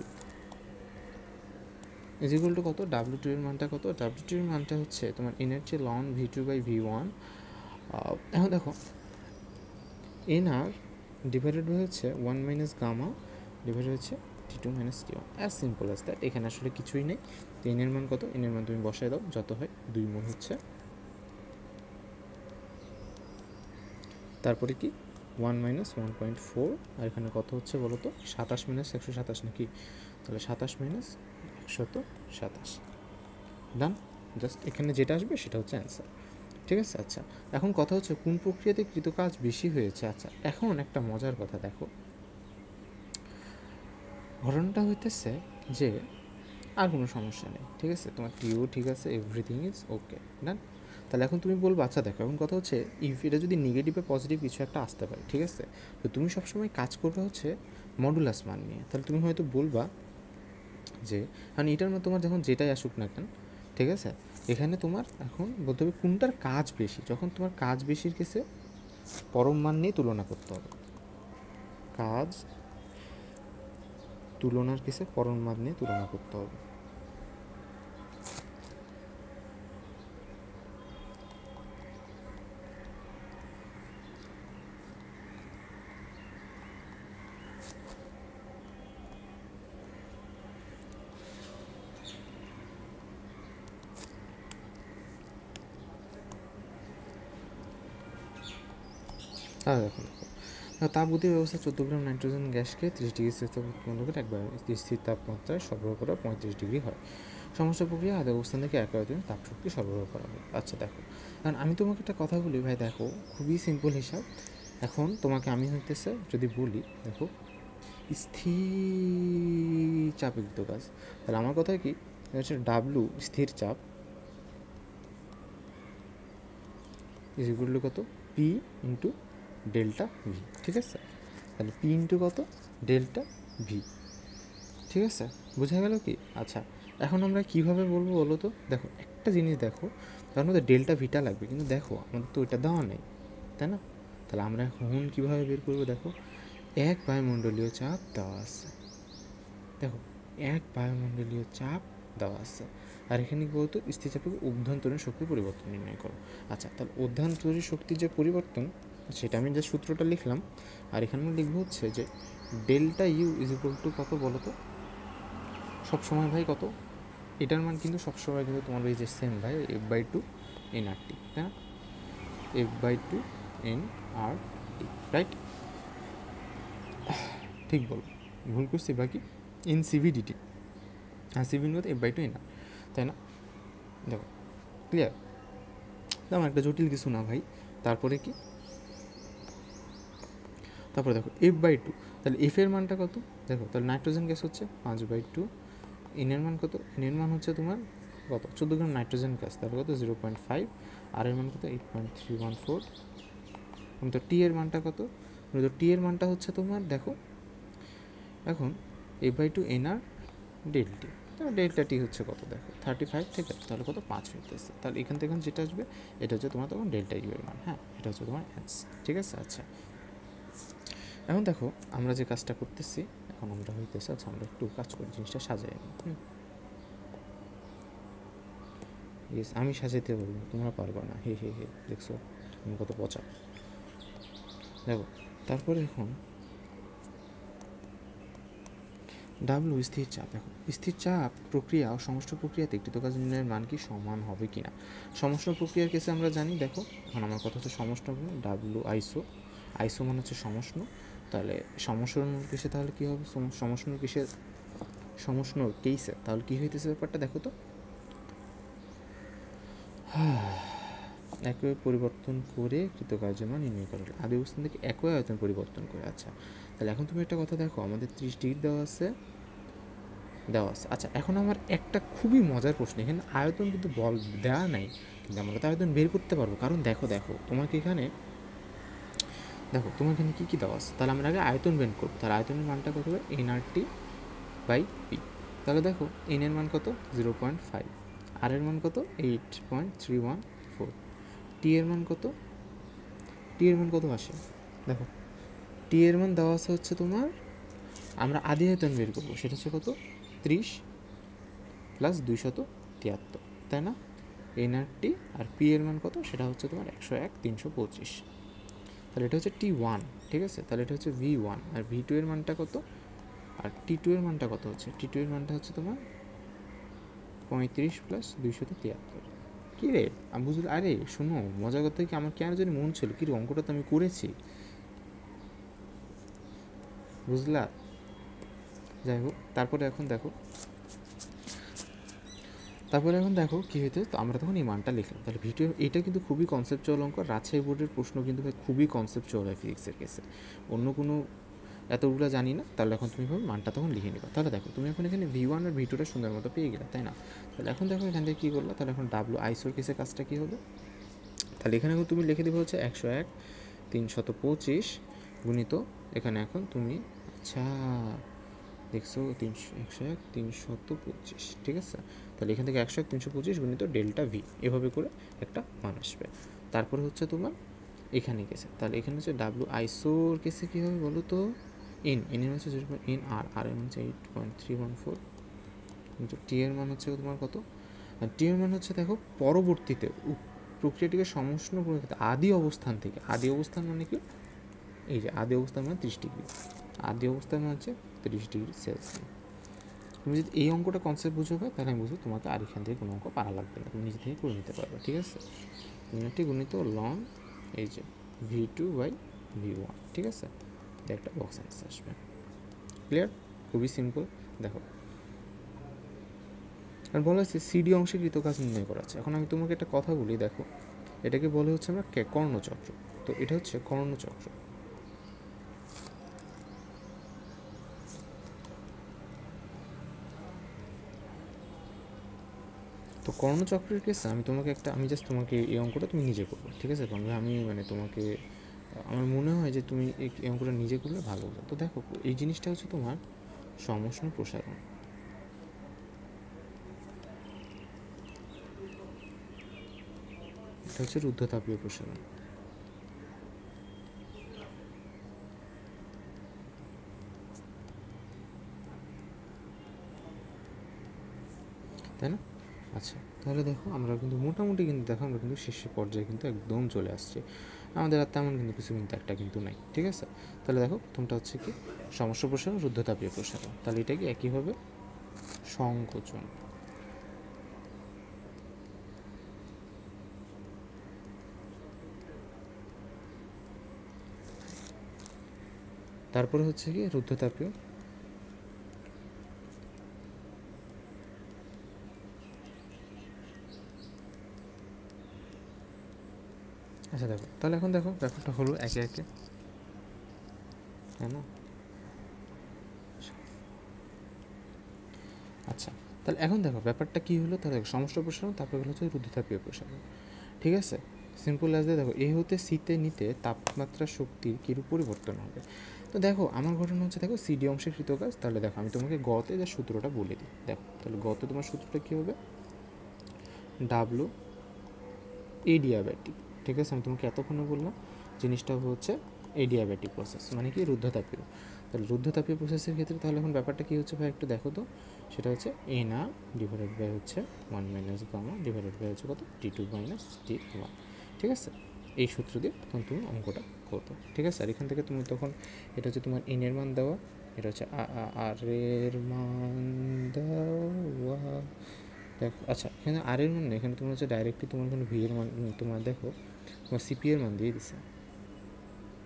কত, W2 এর মানটা কত, W2 এর মানটা হচ্ছে তোমার এনার্জি লন V2/V1। এখন দেখো এনআর ডিভাইডেড হচ্ছে 1 মাইনাস গামা ডিভাইডেড হচ্ছে T2 minus T1, as simple as that. এখানে আসলে কিছুই নেই। তো এনের মান কত, এনের মান তুমি বসাই দাও, যত হয় 2 মোল হচ্ছে, তারপরে কি 1 মাইনাস 1.4, আর এখানে কত হচ্ছে বলো তো 27 মাইনাস 127 নাকি, তাহলে 27 মাইনাস 127, ডান। জাস্ট এখানে যেটা আসবে সেটা হচ্ছে অ্যান্সার, ঠিক আছে। আচ্ছা, এখন কথা হচ্ছে কোন প্রক্রিয়াতে কৃতকাজ বেশি হয়েছে। আচ্ছা, এখন একটা মজার কথা দেখো, ঘটনাটা হইতেছে যে আর কোনো সমস্যা নেই, ঠিক আছে, তোমার টিও ঠিক আছে, এভরিথিং ইজ ওকে, ডান। তাহলে এখন তুমি বলবো আচ্ছা দেখো এখন কথা হচ্ছে ইফ এটা যদি নেগেটিভ বা পজিটিভ কিছু একটা আসতে পারে, ঠিক আছে, তো তুমি সবসময় কাজ করবে হচ্ছে মডুলাস মান নিয়ে। তাহলে তুমি হয়তো বলবা যে কারণ এটার মধ্যে তোমার যখন যেটাই আসুক না কেন, ঠিক আছে, এখানে তোমার এখন বলতে হবে কোনটার কাজ বেশি। যখন তোমার কাজ বেশির কেসে পরম মান নিয়ে তুলনা করতে হবে, কাজ তুলনার কেসে পরম মান নিয়ে তুলনা করতে হবে। হ্যাঁ, দেখো তাপগতির ব্যবস্থা 14 গ্রাম নাইট্রোজেন গ্যাসকে 30 ডিগ্রি সেলসিয়াস উৎপন্ন করে একবার স্থির তাপমাত্রায় সরবরাহ করা 35 ডিগ্রি হয়। সমস্ত প্রক্রিয়া আলাদা অবস্থান থেকে এক আয়তনে তাপশক্তি সরবরাহ করা হয়। আচ্ছা দেখো, কারণ আমি তোমাকে একটা কথা বলি ভাই, দেখো খুবই সিম্পল হিসাব। এখন তোমাকে আমি হইতেছে যদি বলি দেখো স্থির চাপে কাজ, তাহলে আমার কথা কি হচ্ছে ডাব্লু স্থির চাপ ইজ ইকুয়াল টু কত, পি ইন্টু ডেল্টা ভি, ঠিক আছে। তাহলে পি ইন্টু কত, ডেল্টা ভি, ঠিক আছে, বোঝা গেল কি। আচ্ছা, এখন আমরা কীভাবে বলবো বলো তো, দেখো একটা জিনিস দেখো, তার মধ্যে ডেল্টা ভিটা লাগবে, কিন্তু দেখো আমাদের তো ওইটা দেওয়া নেই, তাই না। তাহলে আমরা এখন কীভাবে বের করবো, দেখো এক বায়ুমণ্ডলীয় চাপ দেওয়া আছে, দেখো এক বায়ুমণ্ডলীয় চাপ দেওয়া আছে, আর এখানে কী বলতো স্থিরচাপে অভ্যন্তরীণ শক্তি পরিবর্তন নির্ণয় করো। আচ্ছা, তাহলে অভ্যন্তরীণ শক্তির যে পরিবর্তন সেটা আমি যে সূত্রটা লিখলাম, আর এখানে লিখবো হচ্ছে যে delta U is equal to কত বলো তো, সবসময় ভাই কত, এটার মান কিন্তু সবসময় কিন্তু তোমার এই যে সেম ভাই F/2 nRT, তাই না, F/2 nRT, রাইট, ঠিক বলো, ভুল করছি বাকি NCV/dt, হ্যাঁ সিভি বলতে F/2 nR, তাই না। দেখো ক্লিয়ার, তেমন একটা জটিল কিছু না ভাই। তারপরে কি, তারপরে দেখো F/2, তাহলে F এর মানটা কত, দেখো তাহলে নাইট্রোজেন গ্যাস হচ্ছে 5/2, এনের মান কত, এনের মান হচ্ছে তোমার কত 14 গ্রাম নাইট্রোজেন গ্যাস, তাহলে কত 0.5, আর এর মান কত 8.314, তো টি এর মানটা কত, তো টি এর মানটা হচ্ছে তোমার দেখো এখন F/2 nR ডেল্টি, তাহলে ডেল্টা টি হচ্ছে কত দেখো 35, ঠিক আছে, তাহলে কত 5 হইতেছে, তাহলে এখান থেকে যেটা আসবে এটা হচ্ছে তোমার তখন ডেল্টা ইউ এর মান, হ্যাঁ এটা হচ্ছে তোমার অ্যান্সার, ঠিক আছে। আচ্ছা, এখন দেখো আমরা যে কাজটা করতেছি এখন আমরা হইতেছে, আচ্ছা আমরা একটু কাজ করি জিনিসটা সাজাই নিই, ইয়েস আমি সাজাইতে পারবো, তোমরা পারবা না, হে হে হে, দেখছো তুমি কত পচা। দেখো তারপরে এখন ডাব্লু স্থির চাপ। দেখো স্থির চাপ প্রক্রিয়া ও সমষ্ণ প্রক্রিয়াতে কৃত কাজ নির্ণয়ের মান কি সমান হবে কি না। সমষ্ণ প্রক্রিয়ার কেসে আমরা জানি, দেখো এখন আমার কথা হচ্ছে সমষ্ণ ডাব্লু আইসো, আইসো মানে হচ্ছে সমষ্ণ, তাহলে সমষ্ণর কেসে তাহলে কী হবে, সমষ্ণর কেসে সমষ্ণর কেসে তাহলে কী হইতেছে ব্যাপারটা দেখো তো, একই পরিবর্তন করে কৃতকার্যের মান নির্ণয় করা হলো। আদি অবস্থান থেকে একই আয়তন পরিবর্তন করে। আচ্ছা তাহলে এখন তুমি একটা কথা দেখো, আমাদের 30 ডিগ্রি দেওয়া আছে। আচ্ছা এখন আমার একটা খুবই মজার প্রশ্ন, এখানে আয়তন কিন্তু বল দেওয়া নাই, কিন্তু আমরা তো আয়তন বের করতে পারবো, কারণ দেখো তোমাকে এখানে তোমার এখানে কী কী দেওয়া আছে। তাহলে আমরা আগে আয়তন বের করবো। তাহলে আয়তনের মানটা কত হবে, এনআরটি বাই পি। তাহলে দেখো এন এর মান কত 0.5, আর এর মান কত 8.314, টি এর মান কত, আসে দেখো টি এর মান দেওয়া আছে হচ্ছে তোমার, আমরা আদি আয়তন বের করবো, সেটা হচ্ছে কত 30 প্লাস 273, তাই না। এনআরটি আর পি এর মান কত, সেটা হচ্ছে তোমার 101,325। তাহলে এটা হচ্ছে T1, ঠিক আছে। তাহলে এটা হচ্ছে V1, আর V2 এর মানটা কত, আর T2 এর মানটা কত হচ্ছে, T2 এর মানটা হচ্ছে তোমার 35 প্লাস 273। কী রে আমি বুঝলি, আরে শোনো মজার কথা কি, আমার কেন জানি মন ছিল কি অঙ্কটা তো আমি করেছি, বুঝলা। যাই হোক তারপরে এখন দেখো কী হইতে, তো আমরা তখন এই মানটা লিখলাম। তাহলে ভিডিও এটা কিন্তু খুবই কনসেপচুয়াল অঙ্ক, রাজশাহী বোর্ডের প্রশ্ন কিন্তু ভাই খুবই কনসেপচুয়াল হয় ফিজিক্সের কেসে, অন্য কোনো এতগুলো জানি না। তাহলে এখন তুমি ভাবে মানটা তখন লিখে নিবা। তাহলে দেখো তুমি এখন এখানে V1 আর V2টা সুন্দর মতো পেয়ে গেলে, তাই না। তাহলে এখন দেখো এখান থেকে কী করলো, তাহলে এখন ডাব্লু আইসোর কেসে কাজটা কী হবে, তাহলে এখানে এখন তুমি লিখে দেবে হচ্ছে 101,325 গুণিত, এখানে এখন তুমি আচ্ছা দেখছো 101,325, ঠিক আছে। তাহলে এখান থেকে 101,325 গুণিত ডেল্টা ভি, এভাবে করে একটা মান আসবে। তারপরে হচ্ছে তোমার এখানে কেসে, তাহলে এখানে হচ্ছে ডাব্লু আইসোর কেসে কী হবে বলো তো, এন এর হচ্ছে 0, এন আর এর মান হচ্ছে 8.314, কিন্তু টি এর মান হচ্ছে তোমার কত, আর টি এর মান হচ্ছে দেখো পরবর্তীতে প্রক্রিয়াটিকে সমষ্ণ প্রক্রিয়া আদি অবস্থান মানে কি, এই যে আদি অবস্থান মানে 30 ডিগ্রি, আদি অবস্থান মানে হচ্ছে 30 ডিগ্রি সেলসিয়াস। তুমি যদি এই অঙ্কটা কনসেপ্ট বুঝো হয়, তাহলে আমি বুঝবো তোমাকে আর এখান থেকে কোনো অঙ্ক পারা লাগবে না, তুমি নিজে থেকে করে নিতে পারবে, ঠিক আছে। ইউনিটটি গুণিত লং এই যে V2/V1, ঠিক আছে, একটা বক্স অ্যান্সার আসবে। ক্লিয়ার, খুবই সিম্পল। দেখো আর বলা হচ্ছে সিডি অংশে কৃত কাজ নির্ণয় করা আছে। এখন আমি তোমাকে একটা কথা বলি, দেখো এটাকে বলে হচ্ছে আমরা কর্ণচক্র। তো এটা হচ্ছে কর্ণচক্র। তো কর্ণচক্রের কেসে আমি তোমাকে আমি জাস্ট তোমাকে এই অঙ্কটা তুমি নিজে করবে, ঠিক আছে। আমি তোমাকে আমার মনে হয় যে তুমি এই অঙ্কটা নিজে করলে ভালো হবে। তো দেখো এই জিনিসটা হচ্ছে তোমার সমষ্ণ প্রসারণ, এটা হচ্ছে রুদ্ধতাপীয় প্রসারণ, তাই না। আচ্ছা তাহলে দেখো আমরা কিন্তু মোটামুটি আমরা কিন্তু শেষের পর্যায়ে কিন্তু একদম চলে আসছি, আমাদের আর তেমন কিন্তু কিছু একটা কিন্তু নাই, ঠিক আছে। তাহলে দেখো প্রথমটা হচ্ছে কি সমষ্ণ প্রসারণ, রুদ্ধতাপীয় প্রসারণ, তাহলে এটা কি একই হবে সংকোচন। তারপরে হচ্ছে কি রুদ্ধতাপীয়, আচ্ছা দেখো তাহলে এখন দেখো ব্যাপারটা হলো একে একে, তাই না। আচ্ছা তাহলে এখন দেখো ব্যাপারটা কী হলো, তাহলে দেখো সমষ্ণ প্রসারণ, তারপরে হচ্ছে রুদ্ধতাপীয় প্রসারণ, ঠিক আছে। সিম্পল অ্যাজ দেখো এ হতে সিতে নিতে তাপমাত্রা শক্তির কিরূপ পরিবর্তন হবে। তো দেখো আমার ঘটনা হচ্ছে দেখো সিডি অংশে কৃত কাজ। তাহলে দেখো আমি তোমাকে গতে যে সূত্রটা বলে দিই, দেখো তাহলে গতে তোমার সূত্রটা কী হবে, ডাব্লু এডিয়াব্যাটিক, ঠিক আছে। আমি তোমাকে এতক্ষণে বললাম জিনিসটা হচ্ছে এডিয়াব্যাটিক প্রসেস মানে কি রুদ্ধতাপীয়। তাহলে রুদ্ধতাপীয় প্রসেসের ক্ষেত্রে তাহলে এখন ব্যাপারটা কী হচ্ছে ভাই একটু দেখো তো, সেটা হচ্ছে এন আর ডিভাইডেড বাই হচ্ছে 1 - গামা ডিভাইডেড বাই হচ্ছে কত T2 - T1, ঠিক আছে। এই সূত্র দিয়ে তখন তুমি অঙ্কটা করবে, ঠিক আছে। আর এখান থেকে তুমি তখন এটা হচ্ছে তোমার এন এর মান দেওয়া, এটা হচ্ছে আর এর মান দেওয়া, দেখো আচ্ছা এখানে আর এর মান নেই, এখানে তোমার হচ্ছে ডাইরেক্টলি তোমার এখানে ভি এর মান তোমার দেখো তোমার সিপি এর মান দিয়ে দিছে,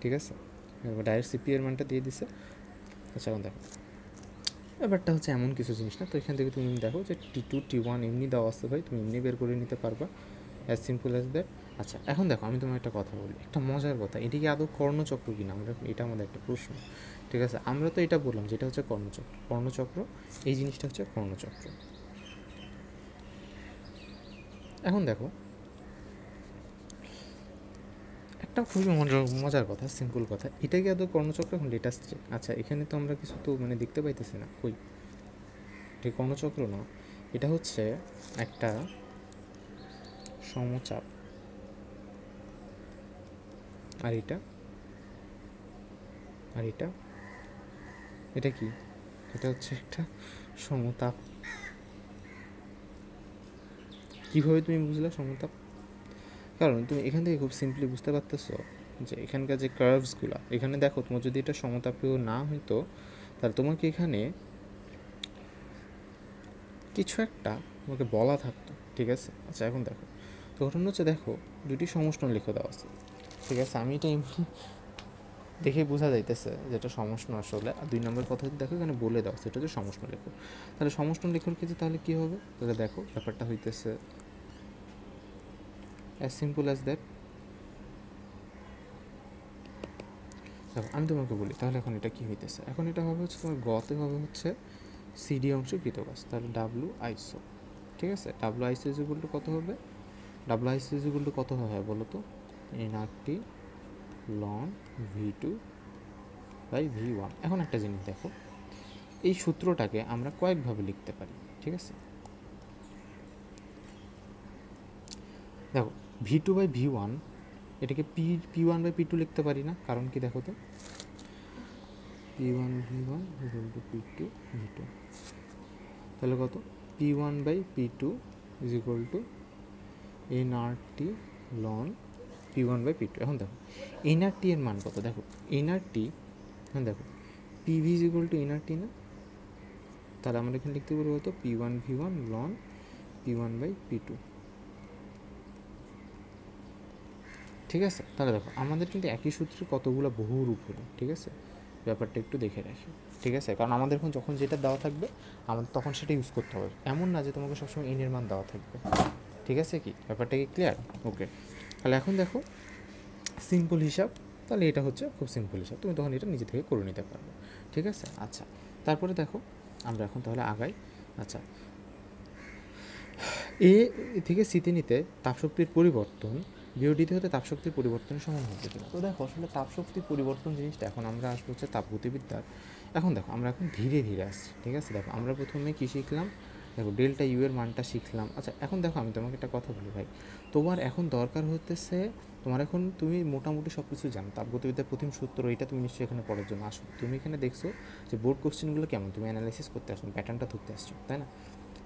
ঠিক আছে, ডাইরেক্ট সিপি এর মানটা দিয়ে দিছে। আচ্ছা এখন দেখো ব্যাপারটা হচ্ছে এমন কিছু জিনিস না, তো এখান থেকে তুমি দেখো যে T2 T1 এমনি দেওয়া আসতে ভাই, তুমি এমনি বের করে নিতে পারবা, অ্যাজ সিম্পল অ্যাজ দ্যাট। আচ্ছা এখন দেখো আমি তোমার একটা কথা বলি, একটা মজার কথা, এটা কি আদৌ কর্ণচক্র কিনা আমরা, এটা আমাদের একটা প্রশ্ন, ঠিক আছে। আমরা তো এটা বললাম যেটা হচ্ছে কর্ণচক্র, কর্ণচক্র এই জিনিসটা হচ্ছে কর্ণচক্র। এখন দেখো একটা খুবই মজার কথা, সিম্পল কথা, এটা কি আদৌ কর্ণচক্র? এখন লেট আসছে, আচ্ছা এখানে তো আমরা কিছু তো মানে দেখতে পাইতেছি না, কই এটা কর্ণচক্র না, এটা হচ্ছে একটা সমচাপ, আর এটা আর এটা এটা কি, এটা হচ্ছে একটা সমতাপ। কীভাবে তুমি বুঝলে সমতাপ? কারণ তুমি এখান থেকে খুব সিম্পলি বুঝতে পারতেছো যে এখানকার যে কার্ভসগুলো, এখানে দেখো তোমার যদি এটা সমতাপীয় না হইতো তাহলে তোমাকে এখানে কিছু একটা তোমাকে বলা থাকতো, ঠিক আছে। আচ্ছা এখন দেখো তো ঘটনা হচ্ছে দেখো দুটি সমষ্ণ লিখে দেওয়া আছে, ঠিক আছে, আমি এটা দেখে বোঝা যাইতেছে যেটা সমষ্ণ আসলে। আর 2 নম্বর কথা দেখো এখানে বলে দাও সেটা হচ্ছে সমষ্ণ লেখো, তাহলে সমষ্ণ লেখোর ক্ষেত্রে তাহলে কী হবে, তাহলে দেখো ব্যাপারটা হইতেছে অ্যাজ সিম্পল অ্যাজ দ্যাট। দেখো আমি তোমাকে বলি তাহলে এখন এটা কী হইতেছে, এখন এটা হবে হচ্ছে তোমার গতে হবে হচ্ছে সিডি অংশ কৃতকাজ, তাহলে ডাব্লু আইসো, ঠিক আছে। ডাব্লু আইসো ইজ ইকুয়াল টু কত হবে, ডাব্লু আইসো ইজ ইকুয়াল টু কত হয় বলো তো, এনআরটি লন V2/V1। এখন একটা জিনিস দেখো, এই সূত্রটাকে আমরা কয়েকভাবে লিখতে পারি, ঠিক আছে। দেখো V2/V1 এটাকে P1/P2 লিখতে পারি না, কারণ কি দেখো তো, P1V1 ইকুয়াল টু P2V2, তাহলে কত P1/P2 is equal to NRT লন P1/P2। এখন দেখো এনআরটি এর মান কত, দেখো এনআরটি, এখন দেখো PV is equal to nRT না, তাহলে আমরা এখানে লিখতে পারবো তো P1V1 লন P1/P2, ঠিক আছে। তাহলে দেখো আমাদের কিন্তু একই সূত্রে কতগুলো বহুরূপ হলো, ঠিক আছে, ব্যাপারটা একটু দেখে রাখি, ঠিক আছে। কারণ আমাদের এখন যখন যেটা দেওয়া থাকবে আমাদের তখন সেটা ইউজ করতে হবে, এমন না যে তোমাকে সবসময় এন এর মান দেওয়া থাকবে, ঠিক আছে। কি ব্যাপারটা কি ক্লিয়ার? ওকে, তাহলে এখন দেখো সিম্পল হিসাব, তাহলে এটা হচ্ছে খুব সিম্পল হিসাব, তুমি তখন এটা নিজে থেকে করে নিতে পারবে, ঠিক আছে। আচ্ছা তারপরে দেখো আমরা এখন তাহলে আগাই। আচ্ছা এ থেকে সিতে নিতে তাপশক্তির পরিবর্তন বিওডিতে হতে তাপশক্তির পরিবর্তনের সমান হতে কিনা। তো দেখো আসলে তাপশক্তির পরিবর্তন জিনিসটা এখন আমরা আসবো হচ্ছে তাপগতিবিদ্যার। এখন দেখো আমরা এখন ধীরে ধীরে আসছি, ঠিক আছে। দেখো আমরা প্রথমে কী শিখলাম, দেখো ডেল্টা ইউ এর মানটা শিখলাম। আচ্ছা এখন দেখো আমি তোমাকে একটা কথা বলি ভাই, তোমার এখন দরকার হতেছে, তোমার এখন তুমি মোটামুটি সব কিছু জানো, তাপগতিবিদ্যার প্রথম সূত্র এটা তুমি নিশ্চয়ই এখানে পড়ার জন্য আসো, তুমি এখানে দেখছো যে বোর্ড কোশ্চেনগুলো কেমন, তুমি অ্যানালাইসিস করতে আসছো, প্যাটার্নটা ধরতে আসছো, তাই না।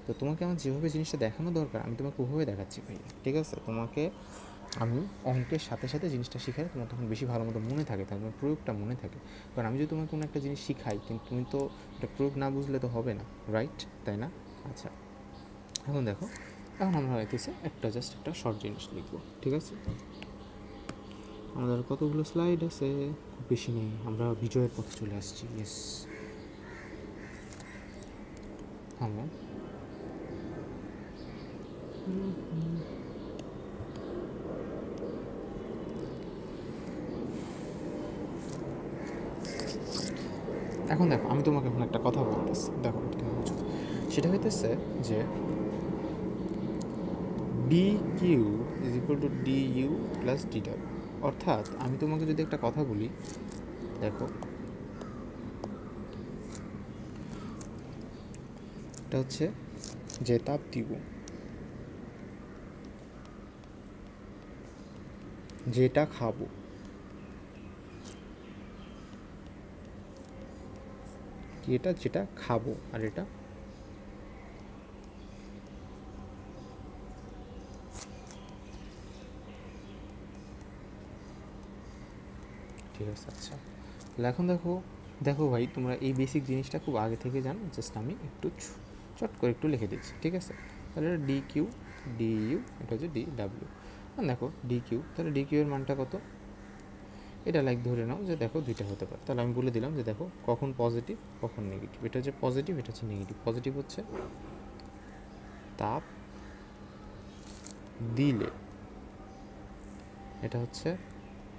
তো তোমাকে আমার যেভাবে জিনিসটা দেখানো দরকার আমি তোমাকে ওভাবে দেখাচ্ছি ভাইয়া, ঠিক আছে। তোমাকে আমি অঙ্কের সাথে সাথে জিনিসটা শেখাই, তোমার তখন বেশি ভালো মতো মনে থাকে, তার তোমার প্রয়োগটা মনে থাকে। কারণ আমি যদি তোমাকে কোনো একটা জিনিস শিখাই কিন্তু তুমি তো এটা প্রয়োগ না বুঝলে তো হবে না, রাইট, তাই না। আচ্ছা এখন দেখো এখন আমরা হইতেছে একটা জাস্ট একটা শর্ট জিনিস লিখবো, ঠিক আছে। আমাদের কতগুলো স্লাইড আছে, খুব বেশি নেই, আমরা বিজয়ের পথে চলে আসছি। ইয়েস হ্যাঁ এখন দেখো আমি তোমাকে এখন একটা কথা বলতেছি, দেখো তুমি বুঝো, সেটা হইতেছে যে D Q is equal to D U plus D W. অর্থাৎ আমি তোমাকে যদি একটা কথা বলি, দেখো এটা হচ্ছে যে তাপ দিব, যেটা খাবো, কি এটা যেটা খাবো, আর এটা ঠিক আছে। আচ্ছা, তাহলে এখন দেখো দেখো ভাই, তোমরা এই বেসিক জিনিসটা খুব আগে থেকে জানো, জাস্ট আমি একটু চট করে একটু লিখে দিচ্ছি, ঠিক আছে। তাহলে এটা ডি কিউ ডি ইউ, এটা হচ্ছে ডি ডাব্লিউ। দেখো ডি কিউ, তাহলে ডি কিউ এর মানটা কত, এটা লাইক ধরে নাও যে দেখো দুইটা হতে পারে। তাহলে আমি বলে দিলাম যে দেখো কখন পজিটিভ কখন নেগেটিভ। এটা হচ্ছে পজিটিভ, এটা হচ্ছে নেগেটিভ। পজিটিভ হচ্ছে তাপ দিলে, এটা হচ্ছে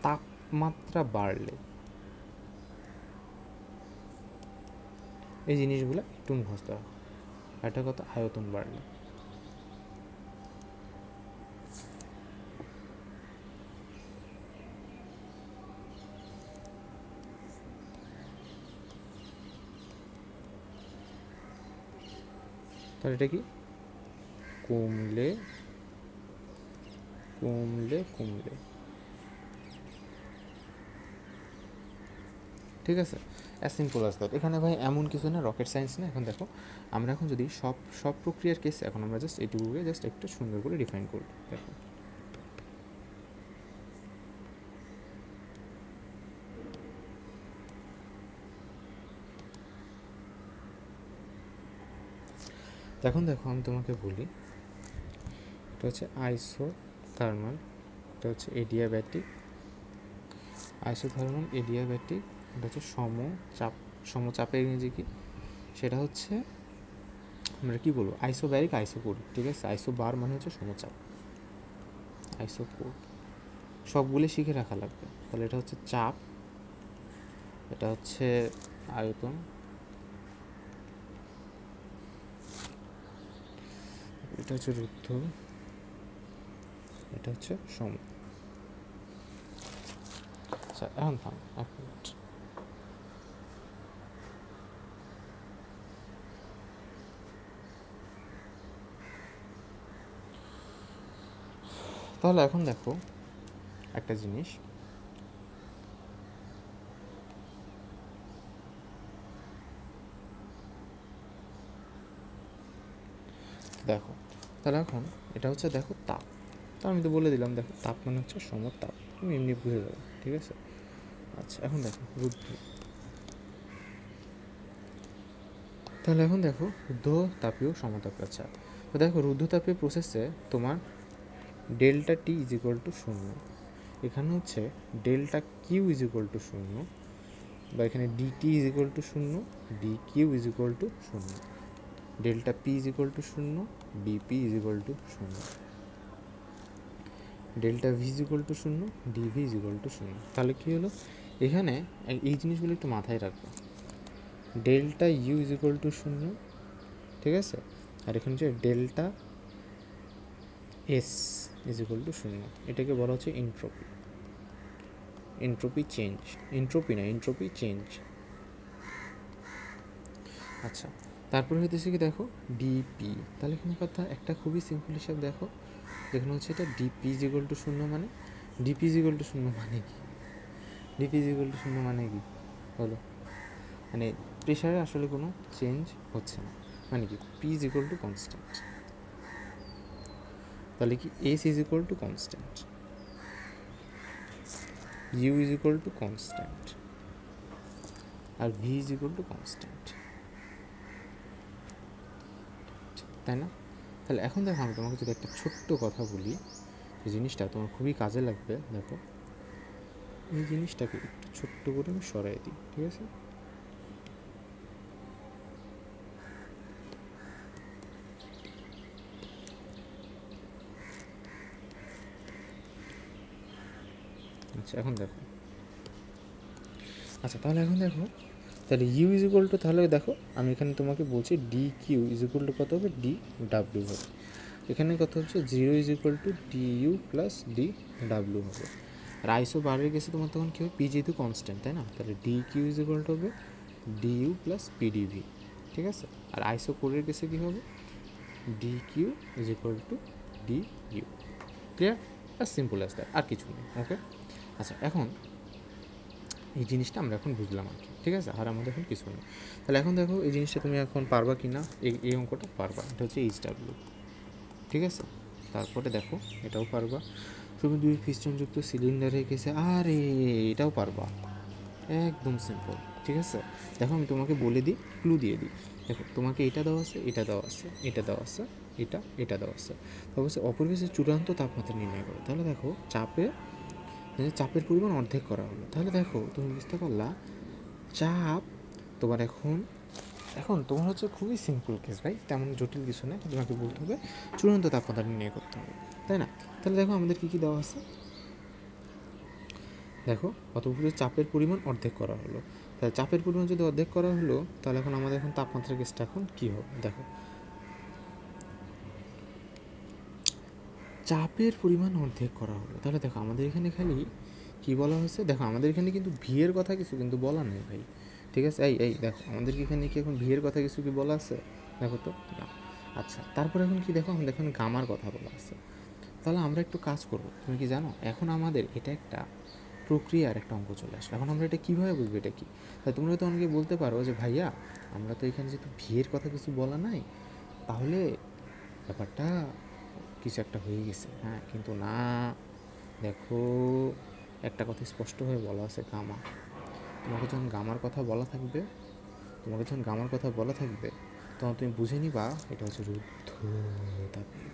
তাপমাত্রা বাড়লে। এই জিনিসগুলো একটু মুখস্থ রাখো। এটা কত, আয়তন বাড়লে। তাহলে এটা কি, কমলে কমলে কমলে, ঠিক আছে। As simple as that. এখানে ভাই এমন কিছু না, রকেট সায়েন্স না। এখন দেখো আমরা এখন যদি সব প্রক্রিয়ার কেসে এখন আমরা জাস্ট এটুকুকে জাস্ট একটু সুন্দর করে ডিফাইন করব। দেখো এখন দেখো আমি তোমাকে বলি, এটা হচ্ছে আইসোথার্মাল, এটা হচ্ছে এডিয়াব্যাটিক। আইসোথার্মাল এডিয়াব্যাটিক, এটা হচ্ছে সমচাপের ইংরেজি কি, সেটা হচ্ছে আমরা কী বলবো, আইসোব্যারিক আইসোকোরিক, ঠিক আছে। আইসোবার মানে হচ্ছে সমচাপ, আইসোকোর সবগুলো শিখে রাখা লাগবে। তাহলে এটা হচ্ছে চাপ, এটা হচ্ছে আয়তন, এটা হচ্ছে রুদ্ধ, এটা হচ্ছে সম। আচ্ছা এখন থাম এক মিনিট। তাহলে এখন দেখো একটা জিনিস, দেখো তাহলে এখন এটা হচ্ছে দেখো তাপ। তো আমি তো বলে দিলাম দেখো তাপ মানে হচ্ছে সমতাপ, তুমি এমনি বুঝে যাবে, ঠিক আছে। আচ্ছা এখন দেখো রুদ্ধ, তাহলে এখন দেখো রুদ্ধ তাপীয় সমতাপীয় চাপ। তো দেখো রুদ্ধতাপীয় প্রসেসে তোমার delta T is equal to 0, এখানে হচ্ছে delta Q is equal to 0, বা এখানে DT is equal to 0, D Q is equal to 0, delta P is equal to 0, DP is equal to 0, delta V is equal to 0, DV is equal to 0। তাহলে কী হলো, এখানে এই জিনিসগুলো একটু মাথায় রাখবে। Delta U is equal to 0, ঠিক আছে। আর এখানে হচ্ছে delta S is equal to 0, এটাকে বলা হচ্ছে এন্ট্রপি, এন্ট্রপি চেঞ্জ, এন্ট্রপি না এন্ট্রপি চেঞ্জ। আচ্ছা তারপরে হইতেছে কি দেখো ডিপি। তাহলে এখানে কথা একটা খুবই সিম্পল হিসাব দেখো, এখানে হচ্ছে এটা ডিপি ইজ ইকুয়াল টু 0 মানে, ডিপি ইজ ইকুয়াল টু 0 মানে কি, ডিপি ইজ ইকুয়াল টু 0 মানে কি হলো, মানে প্রেশারে আসলে কোনো চেঞ্জ হচ্ছে না, মানে কি P is equal to constant. তাহলে কি S is equal to constant, U is equal to constant, আর V is equal to constant, তাই না। তাহলে এখন দেখো আমি তোমাকে যদি একটা ছোট্ট কথা বলি, এই জিনিসটা তোমার খুবই কাজে লাগবে। দেখো এই জিনিসটাকে একটু ছোট্ট করে আমি সরাই দিই, ঠিক আছে। আচ্ছা এখন দেখো, আচ্ছা তাহলে এখন দেখো, তাহলে ইউ ইজ ইকুয়াল টু, তাহলে দেখো আমি এখানে তোমাকে বলছি D Q is equal to কত হবে, ডি ডাব্লিউ হবে। এখানে কত হচ্ছে 0 is equal to D U plus D W হবে। আর আইসো বারের গেছে তোমার তখন কী হবে, পি যেহেতু কনস্ট্যান্ট, তাই না। তাহলে D Q is equal to হবে ডি ইউ প্লাস পিডিভি, ঠিক আছে। আর আইসো কোরের গেছে কী হবে, D Q is equal to D U. Clear, as simple as that, আর কিছু নেই। ওকে আচ্ছা এখন এই জিনিসটা আমরা এখন বুঝলাম আর কি, ঠিক আছে। আর আমাদের এখন কিছু নেই। তাহলে এখন দেখো এই জিনিসটা তুমি এখন পারবা কি না, এই অঙ্কটা পারবা, এটা হচ্ছে এইচ ডাব্লিউ, ঠিক আছে। তারপরে দেখো এটাও পারবা, তুমি 2 পিস্টনযুক্ত সিলিন্ডার রেখেছে, আরে এটাও পারবা, একদম সিম্পল, ঠিক আছে। দেখো আমি তোমাকে বলে দিই, ক্লু দিয়ে দিই। দেখো তোমাকে এটা দেওয়া আছে, এটা দেওয়া আছে, এটা দেওয়া আছে, এটা দেওয়া আছে। তারপর হচ্ছে অপরিবেশের চূড়ান্ত তাপমাত্রা নির্ণয় করো। তাহলে দেখো চাপের পরিমাণ অর্ধেক করা হলো। তাহলে দেখো তুমি বুঝতে পারলা চাপ তোমার এখন এখন তোমার হচ্ছে খুবই সিম্পল কেস ভাই, তেমন জটিল কিছু না। তোমাকে বলতে হবে চূড়ান্ত তাপমাত্রা নির্ণয় করতে হবে, তাই না? তাহলে দেখো আমাদের কী কী দেওয়া আছে। দেখো অতগুলো চাপের পরিমাণ অর্ধেক করা হলো। তাহলে চাপের পরিমাণ যদি অর্ধেক করা হলো, তাহলে এখন আমাদের এখন তাপমাত্রার কেসটা এখন কী হবে। দেখো চাপের পরিমাণ অর্ধেক করা হলো, তাহলে দেখো আমাদের এখানে খালি কী বলা হয়েছে। দেখো আমাদের এখানে কিন্তু ভিয়ের কথা কিছু কিন্তু বলা নেই ভাই, ঠিক আছে। এই দেখো আমাদের এখানে কি এখন ভিয়ের কথা কিছু কি বলা আছে? দেখো তো না। আচ্ছা তারপরে এখন কি দেখো আমাদের এখানে গামার কথা বলা আছে। তাহলে আমরা একটু কাজ করবো, তুমি কি জানো এখন আমাদের এটা একটা প্রক্রিয়ার একটা অঙ্ক চলে আসলো। এখন আমরা এটা কীভাবে বুঝবো এটা কি? তাই তোমরা তো অনেকে বলতে পারো যে ভাইয়া আমরা তো এখানে যেহেতু ভিয়ের কথা কিছু বলা নাই, তাহলে ব্যাপারটা কিছু একটা হয়ে গেছে। হ্যাঁ কিন্তু না, দেখো একটা কথা স্পষ্টভাবে বলা আছে গামা। তোমাকে যখন গামার কথা বলা থাকবে তখন তুমি বুঝে নিবা এটা হচ্ছে রুদ্ধতাপীয়,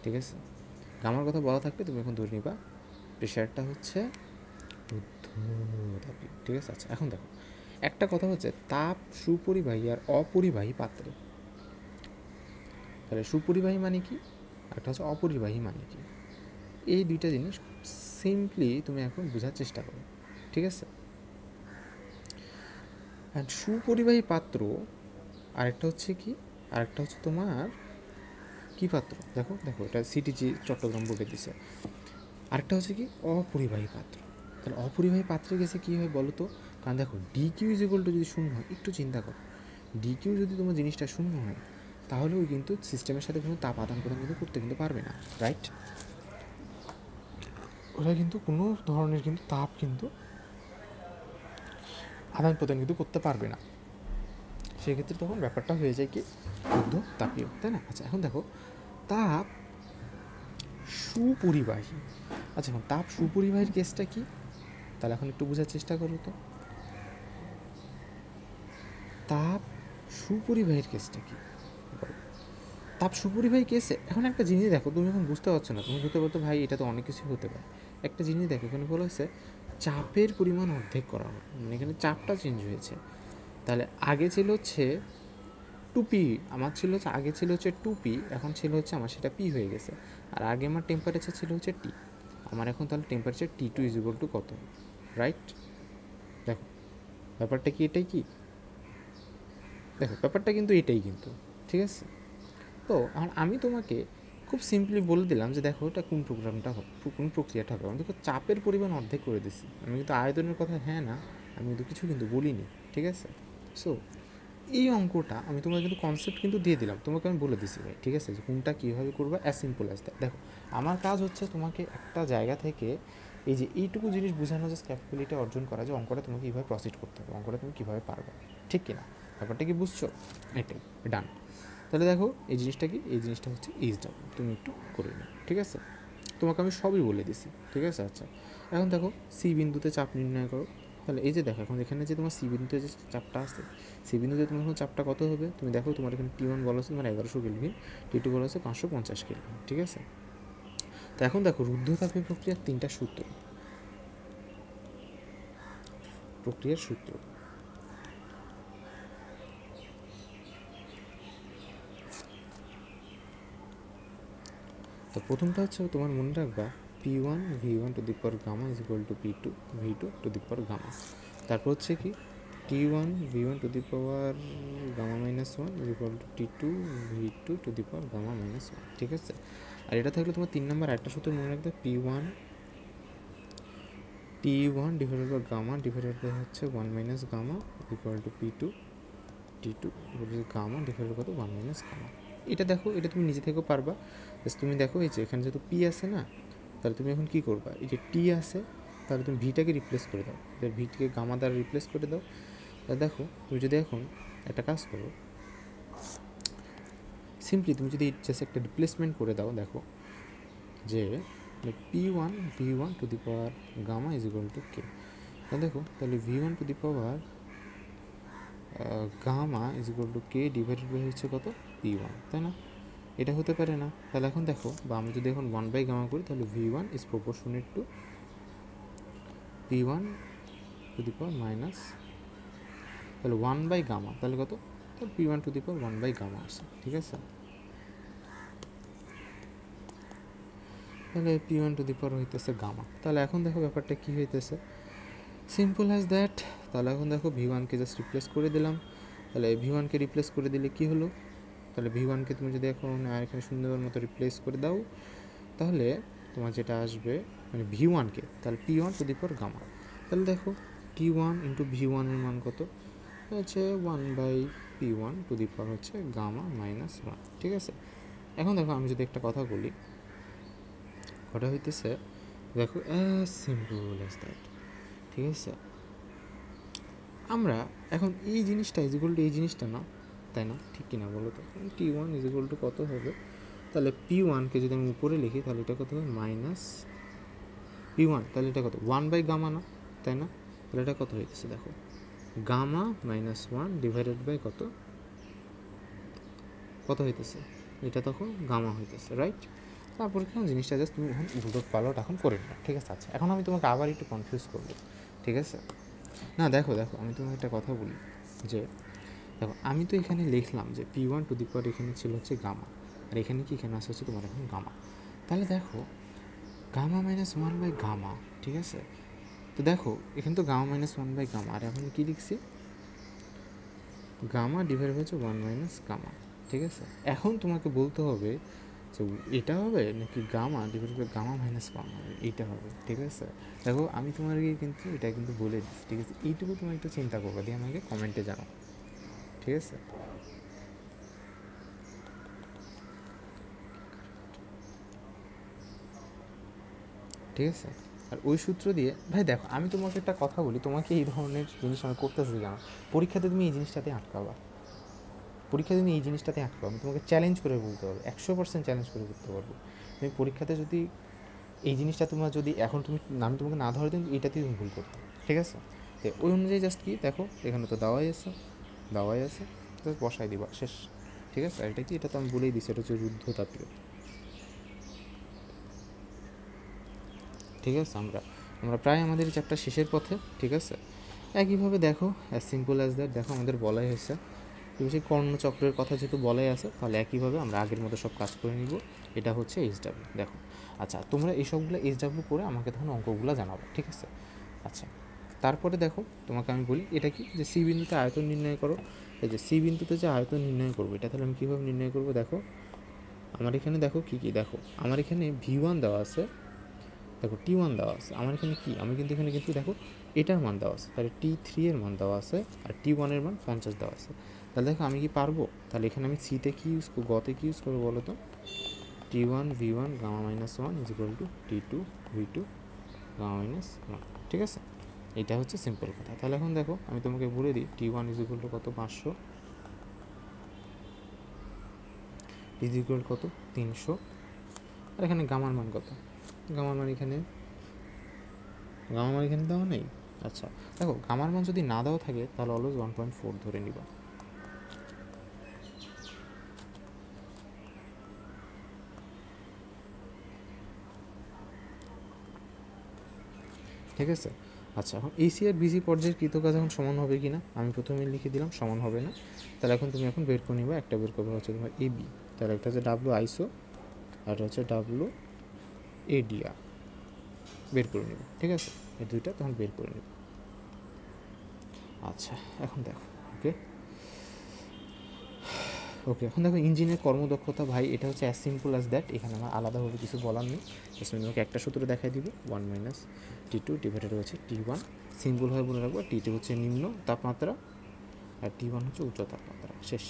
ঠিক আছে। গামার কথা বলা থাকবে তুমি এখন ধরে নিবা প্রেশারটা হচ্ছে রুদ্ধতাপীয়, ঠিক আছে। আচ্ছা এখন দেখো একটা কথা হচ্ছে তাপ সুপরিবাহী আর অপরিবাহী পাত্রে। তাহলে সুপরিবাহী মানে কি, একটা হচ্ছে অপরিবাহী মানে কি, এই দুইটা জিনিস সিম্পলি তুমি এখন বোঝার চেষ্টা করো, ঠিক আছে। অ্যান্ড সুপরিবাহী পাত্র আরেকটা হচ্ছে কি, আরেকটা হচ্ছে তোমার কি পাত্র, দেখো এটা সিটিজি চট্টগ্রাম বোর্ডে দিছে। আরেকটা হচ্ছে কি অপরিবাহী পাত্র। তাহলে অপরিবাহী পাত্রে গেছে কী হয় বলো তো? কারণ দেখো ডিকিউ ইজ ইকুয়াল টু যদি শূন্য হয়, একটু চিন্তা করো, ডিকিউ যদি তোমার জিনিসটা শূন্য হয় তাহলে ওই কিন্তু সিস্টেমের সাথে কোনো তাপ আদান প্রদান কিন্তু করতে কিন্তু পারবে না, রাইট? ওরা কিন্তু কোনো ধরনের কিন্তু তাপ কিন্তু আদান প্রদান কিন্তু করতে পারবে না। সেক্ষেত্রে তখন ব্যাপারটা হয়ে যায় কি রুদ্ধ তাপীয়, তাই না? আচ্ছা এখন দেখো তাপ সুপরিবাহী। আচ্ছা এখন তাপ সুপরিবাহীর কেসটা কি, তাহলে এখন একটু বোঝার চেষ্টা করো তো তাপ সুপরিবাহীর কেসটা কি। তাপ সুপরিবাহী কেসে এখন একটা জিনিস দেখো, তুমি এখন বুঝতে পারছো না, তুমি বুঝতে পারতো ভাই এটা তো অনেক কিছু হতে পারে। একটা জিনিস দেখো এখানে বলা হয়েছে চাপের পরিমাণ অর্ধেক করা হবে, মানে এখানে চাপটা চেঞ্জ হয়েছে। তাহলে আগে ছিল হচ্ছে টুপি, আমার ছিল হচ্ছে আগে ছিল হচ্ছে টুপি, এখন ছিল হচ্ছে আমার সেটা পি হয়ে গেছে। আর আগে আমার টেম্পারেচার ছিল হচ্ছে টি, আমার এখন তাহলে temperature T2 is equal to কত, রাইট? দেখো ব্যাপারটা কি এটাই কি, দেখো ব্যাপারটা কিন্তু এটাই কিন্তু, ঠিক আছে। তো এখন আমি তোমাকে খুব সিম্পলি বলে দিলাম যে দেখো এটা কোন প্রোগ্রামটা হবে, কোন প্রক্রিয়াটা হবে। আমি দেখো চাপের পরিমাণ অর্ধেক করে দিছি, আমি কিন্তু আয়তনের কথা হ্যাঁ না আমি কিন্তু কিছু কিন্তু বলিনি, ঠিক আছে। সো এই অঙ্কটা আমি তোমাকে কিন্তু কনসেপ্ট কিন্তু দিয়ে দিলাম, তোমাকে আমি বলে দিছি ভাই, ঠিক আছে, যে কোনটা কীভাবে করবা, অ্যাজ সিম্পল অ্যাজ দ্যাট। দেখো আমার কাজ হচ্ছে তোমাকে একটা জায়গা থেকে এই যে এইটুকু জিনিস বোঝানো, যে ক্যাপাবিলিটি অর্জন করা, যে অঙ্কটা তোমাকে কীভাবে প্রসিড করতে হবে, অঙ্কটা তুমি কীভাবে পারবে, ঠিক কিনা, ব্যাপারটা কি বুঝছো? এটাই ডান। তাহলে দেখো এই জিনিসটা কি, এই জিনিসটা হচ্ছে এইচডাব্লিউ, তুমি একটু করে নিও, ঠিক আছে। তোমাকে আমি সবই বলে দিছি, ঠিক আছে। আচ্ছা এখন দেখো সি বিন্দুতে চাপ নির্ণয় করো। তাহলে এই যে দেখো এখন এখানে যে তোমার সি বিন্দুতে যে চাপটা আছে, সি বিন্দুতে তোমার এখন চাপটা কত হবে, তুমি দেখো তোমার এখানে T1 বলা আছে তোমার 1100 কেলভিন, T2 বলা আছে 550 কেলভিন, ঠিক আছে। তো এখন দেখো রুদ্ধতাপীয় প্রক্রিয়ার 3টা সূত্র, প্রক্রিয়ার সূত্র। তো প্রথমটা হচ্ছে তোমার মনে রাখবা P1 V1 to the power gamma is equal to P2 V2 to the power gamma. তারপর হচ্ছে কি T1 V1 to the power gamma minus 1 is equal to T2 V2 to the power gamma minus 1, ঠিক আছে। আর এটা থাকলে তোমার 3 নম্বর একটা সূত্র মনে রাখবে P1 T1 divided by gamma divided by হচ্ছে 1 minus gamma equal to P2 T2 gamma divided কত 1 মাইনাস গামা। এটা দেখো এটা তুমি নিজে থেকেও পারবা। তুমি দেখো এই যে এখানে যেহেতু পি আছে না, তাহলে তুমি এখন কী করবা, এই যে টি আছে তাহলে তুমি ভিটাকে রিপ্লেস করে দাও, ভিটিকে গামা দ্বারা রিপ্লেস করে দাও। তাহলে দেখো তুমি যদি এখন একটা কাজ করো, সিম্পলি তুমি যদি জাস্ট একটা রিপ্লেসমেন্ট করে দাও, দেখো যে P one V one to the power gamma is equal to K. তাহলে দেখো, তাহলে V one to the power gamma is equal to K divided by হচ্ছে কত, পি ওয়ান, তাই না? এটা হতে পারে না। তাহলে এখন দেখো, বা আমি যদি এখন 1/গামা করি, তাহলে V one is proportionate to P one to the power minus, তাহলে 1/গামা, তাহলে কত, তাহলে P one to the power 1/গামা আসে, ঠিক আছে? তাহলে P one to the power হইতেছে গামা। তাহলে এখন দেখো ব্যাপারটা কী হইতেছে, সিম্পল অ্যাজ দ্যাট। তাহলে এখন দেখো ভি ওয়ানকে জাস্ট রিপ্লেস করে দিলাম। তাহলে ভি ওয়ানকে রিপ্লেস করে দিলে কী হলো, তাহলে ভি ওয়ানকে তুমি যদি এখন আর এখানে সুন্দর মতো রিপ্লেস করে দাও, তাহলে তোমার যেটা আসবে মানে ভি ওয়ানকে, তাহলে P one to the power gamma. তাহলে দেখো পি ওয়ান ইন্টু ভি ওয়ানের মান কত হচ্ছে 1/P1 টু দি পাওয়ার হচ্ছে গামা মাইনাস 1, ঠিক আছে? এখন দেখো আমি যদি একটা কথা বলি, কথা হইতেছে দেখো অ্যাজ সিম্পল অ্যাজ দ্যাট, ঠিক আছে? আমরা এখন এই জিনিসটা ইজ ইকুয়াল টু এই জিনিসটা না, তাই না? ঠিক কিনা বলো তো? T one is equal to কত হবে, তাহলে পি ওয়ানকে যদি আমি উপরে লিখি তাহলে এটা কত হবে মাইনাস পি ওয়ান, তাহলে এটা কত 1/গামা না, তাই না? তাহলে এটা কত হইতেছে দেখো, গামা মাইনাস 1 ডিভাইডেড বাই কত, কত হইতেছে, এটা তখন গামা হইতেছে, রাইট? তারপরে কেন জিনিসটা জাস্ট তুমি এখন উল্টো পালট এখন করে নিও, ঠিক আছে? আচ্ছা, এখন আমি তোমাকে আবার একটু কনফিউজ করবো, ঠিক আছে? না দেখো দেখো, আমি তোমাকে একটা কথা বলি যে দেখো, আমি তো এখানে লিখলাম যে পি ওয়ান টু দি পাওয়ার এখানে ছিল হচ্ছে গামা, আর এখানে কি এখানে আসা হচ্ছে তোমার এখন গামা। তাহলে দেখো গামা মাইনাস 1/গামা, ঠিক আছে? তো দেখো এখানে তো গামা মাইনাস 1/গামা, আর এখন কী লিখছি, গামা ডিভাইড হচ্ছে 1 - গামা, ঠিক আছে? এখন তোমাকে বলতে হবে যে এটা হবে নাকি gamma divide by gamma minus 1 হবে, এইটা হবে, ঠিক আছে? দেখো আমি তোমাকে কিন্তু এটা কিন্তু বলে দিচ্ছি, ঠিক আছে? এইটুকু তুমি একটু চিন্তা করবে, দিয়ে আমাকে কমেন্টে জানাও, ঠিক আছে? ঠিক আছে, আর ওই সূত্র দিয়ে ভাই দেখো, আমি তোমাকে একটা কথা বলি, তোমাকে এই ধরনের জিনিস আমি করতেছি জানো, পরীক্ষাতে তুমি এই জিনিসটাতে আটকাবা, পরীক্ষাতে তুমি এই জিনিসটাতে আটকাবা, আমি তোমাকে চ্যালেঞ্জ করে বলতে পারবো, 100% চ্যালেঞ্জ করে করতে পারবো। তুমি পরীক্ষাতে যদি এই জিনিসটা তোমার যদি এখন তুমি আমি তোমাকে না ধরে দিন, এইটাতেই তুমি ভুল করতে, ঠিক আছে? তো ওই অনুযায়ী জাস্ট কি দেখো, এখানে তো দাওয়াই আছে জাস্ট বসাই দিবা, শেষ, ঠিক আছে? আর এটা কি, এটা তো আমি বলেই দিচ্ছি, এটা হচ্ছে রুদ্ধতাপীয়, ঠিক আছে? আমরা আমরা প্রায় আমাদের চ্যাপ্টার শেষের পথে, ঠিক আছে? একইভাবে দেখো অ্যাজ সিম্পল অ্যাজ দ্যাট, দেখো আমাদের বলাই হয়েছে সেই কর্ণচক্রের কথা যেহেতু বলাই আছে, তাহলে একইভাবে আমরা আগের মতো সব কাজ করে নিব। এটা হচ্ছে এইচডাব্লিউ, দেখো। আচ্ছা, তোমরা এইসবগুলো এইচডাব্লিউ করে আমাকে তখন অঙ্কগুলো জানাবো, ঠিক আছে? আচ্ছা, তারপরে দেখো তোমাকে আমি বলি এটা কি, যে সি বিন্দুতে আয়তন নির্ণয় করো। এই যে সি বিন্দুতে যে আয়তন নির্ণয় করবো, এটা তাহলে আমি কীভাবে নির্ণয় করবো, দেখো আমার এখানে দেখো কী কী, দেখো আমার এখানে ভি ওয়ান দেওয়া আছে, দেখো টি ওয়ান দেওয়া আছে, আমার এখানে কি, আমি কিন্তু এখানে কিন্তু দেখো এটার মান দেওয়া আছে, তাহলে T3 এর মান দেওয়া আছে, আর T1 এর মান 50 দেওয়া আছে। তাহলে দেখো আমি কি পারবো, তাহলে এখানে আমি সিতে কী ইউজ করবো, গতে কী ইউজ করবো বলো তো, T1 V1 gamma minus 1 is equal to T2 V2 gamma minus 1, ঠিক আছে? এটা হচ্ছে সিম্পল কথা। তাহলে এখন দেখো আমি তোমাকে বলে দিই, T1 ইজ ইকুয়াল টু কত, 500, ইজ ইকুয়াল কত, 300, আর এখানে গামার মান কত, গামার মান এখানে দেওয়া নেই। আচ্ছা দেখো, গামার মান যদি না দেওয়া থাকে তাহলে অলওয়েজ 1.4 ধরে নিবা, ঠিক আছে? আচ্ছা, এখন এসি আর বিসি পর্যায়ের কৃতকাজ এখন সমান হবে কি না, আমি প্রথমে লিখে দিলাম সমান হবে না। তাহলে এখন তুমি এখন বের করে নিবা, একটা বের করবে হচ্ছে তোমার এবি, তাহলে একটা হচ্ছে ডাব্লু আইসো আর একটা হচ্ছে ডাব্লু এডিআর, বের করে নেব, ঠিক আছে? এই দুইটা তখন বের করে নেব। আচ্ছা এখন দেখো, ওকে এখন দেখো ইঞ্জিনের কর্মদক্ষতা, ভাই এটা হচ্ছে অ্যাজ সিম্পল অ্যাজ দ্যাট, এখানে আমার আলাদাভাবে কিছু বলার নেই, জাস্ট আমি তোমাকে একটা সূত্র দেখাই দিব, 1 - T2 ডিভাইডেড হচ্ছে T1, সিম্পলভাবে বলে রাখবো, T2 হচ্ছে নিম্ন তাপমাত্রা আর T1 হচ্ছে উচ্চ তাপমাত্রা, শেষ।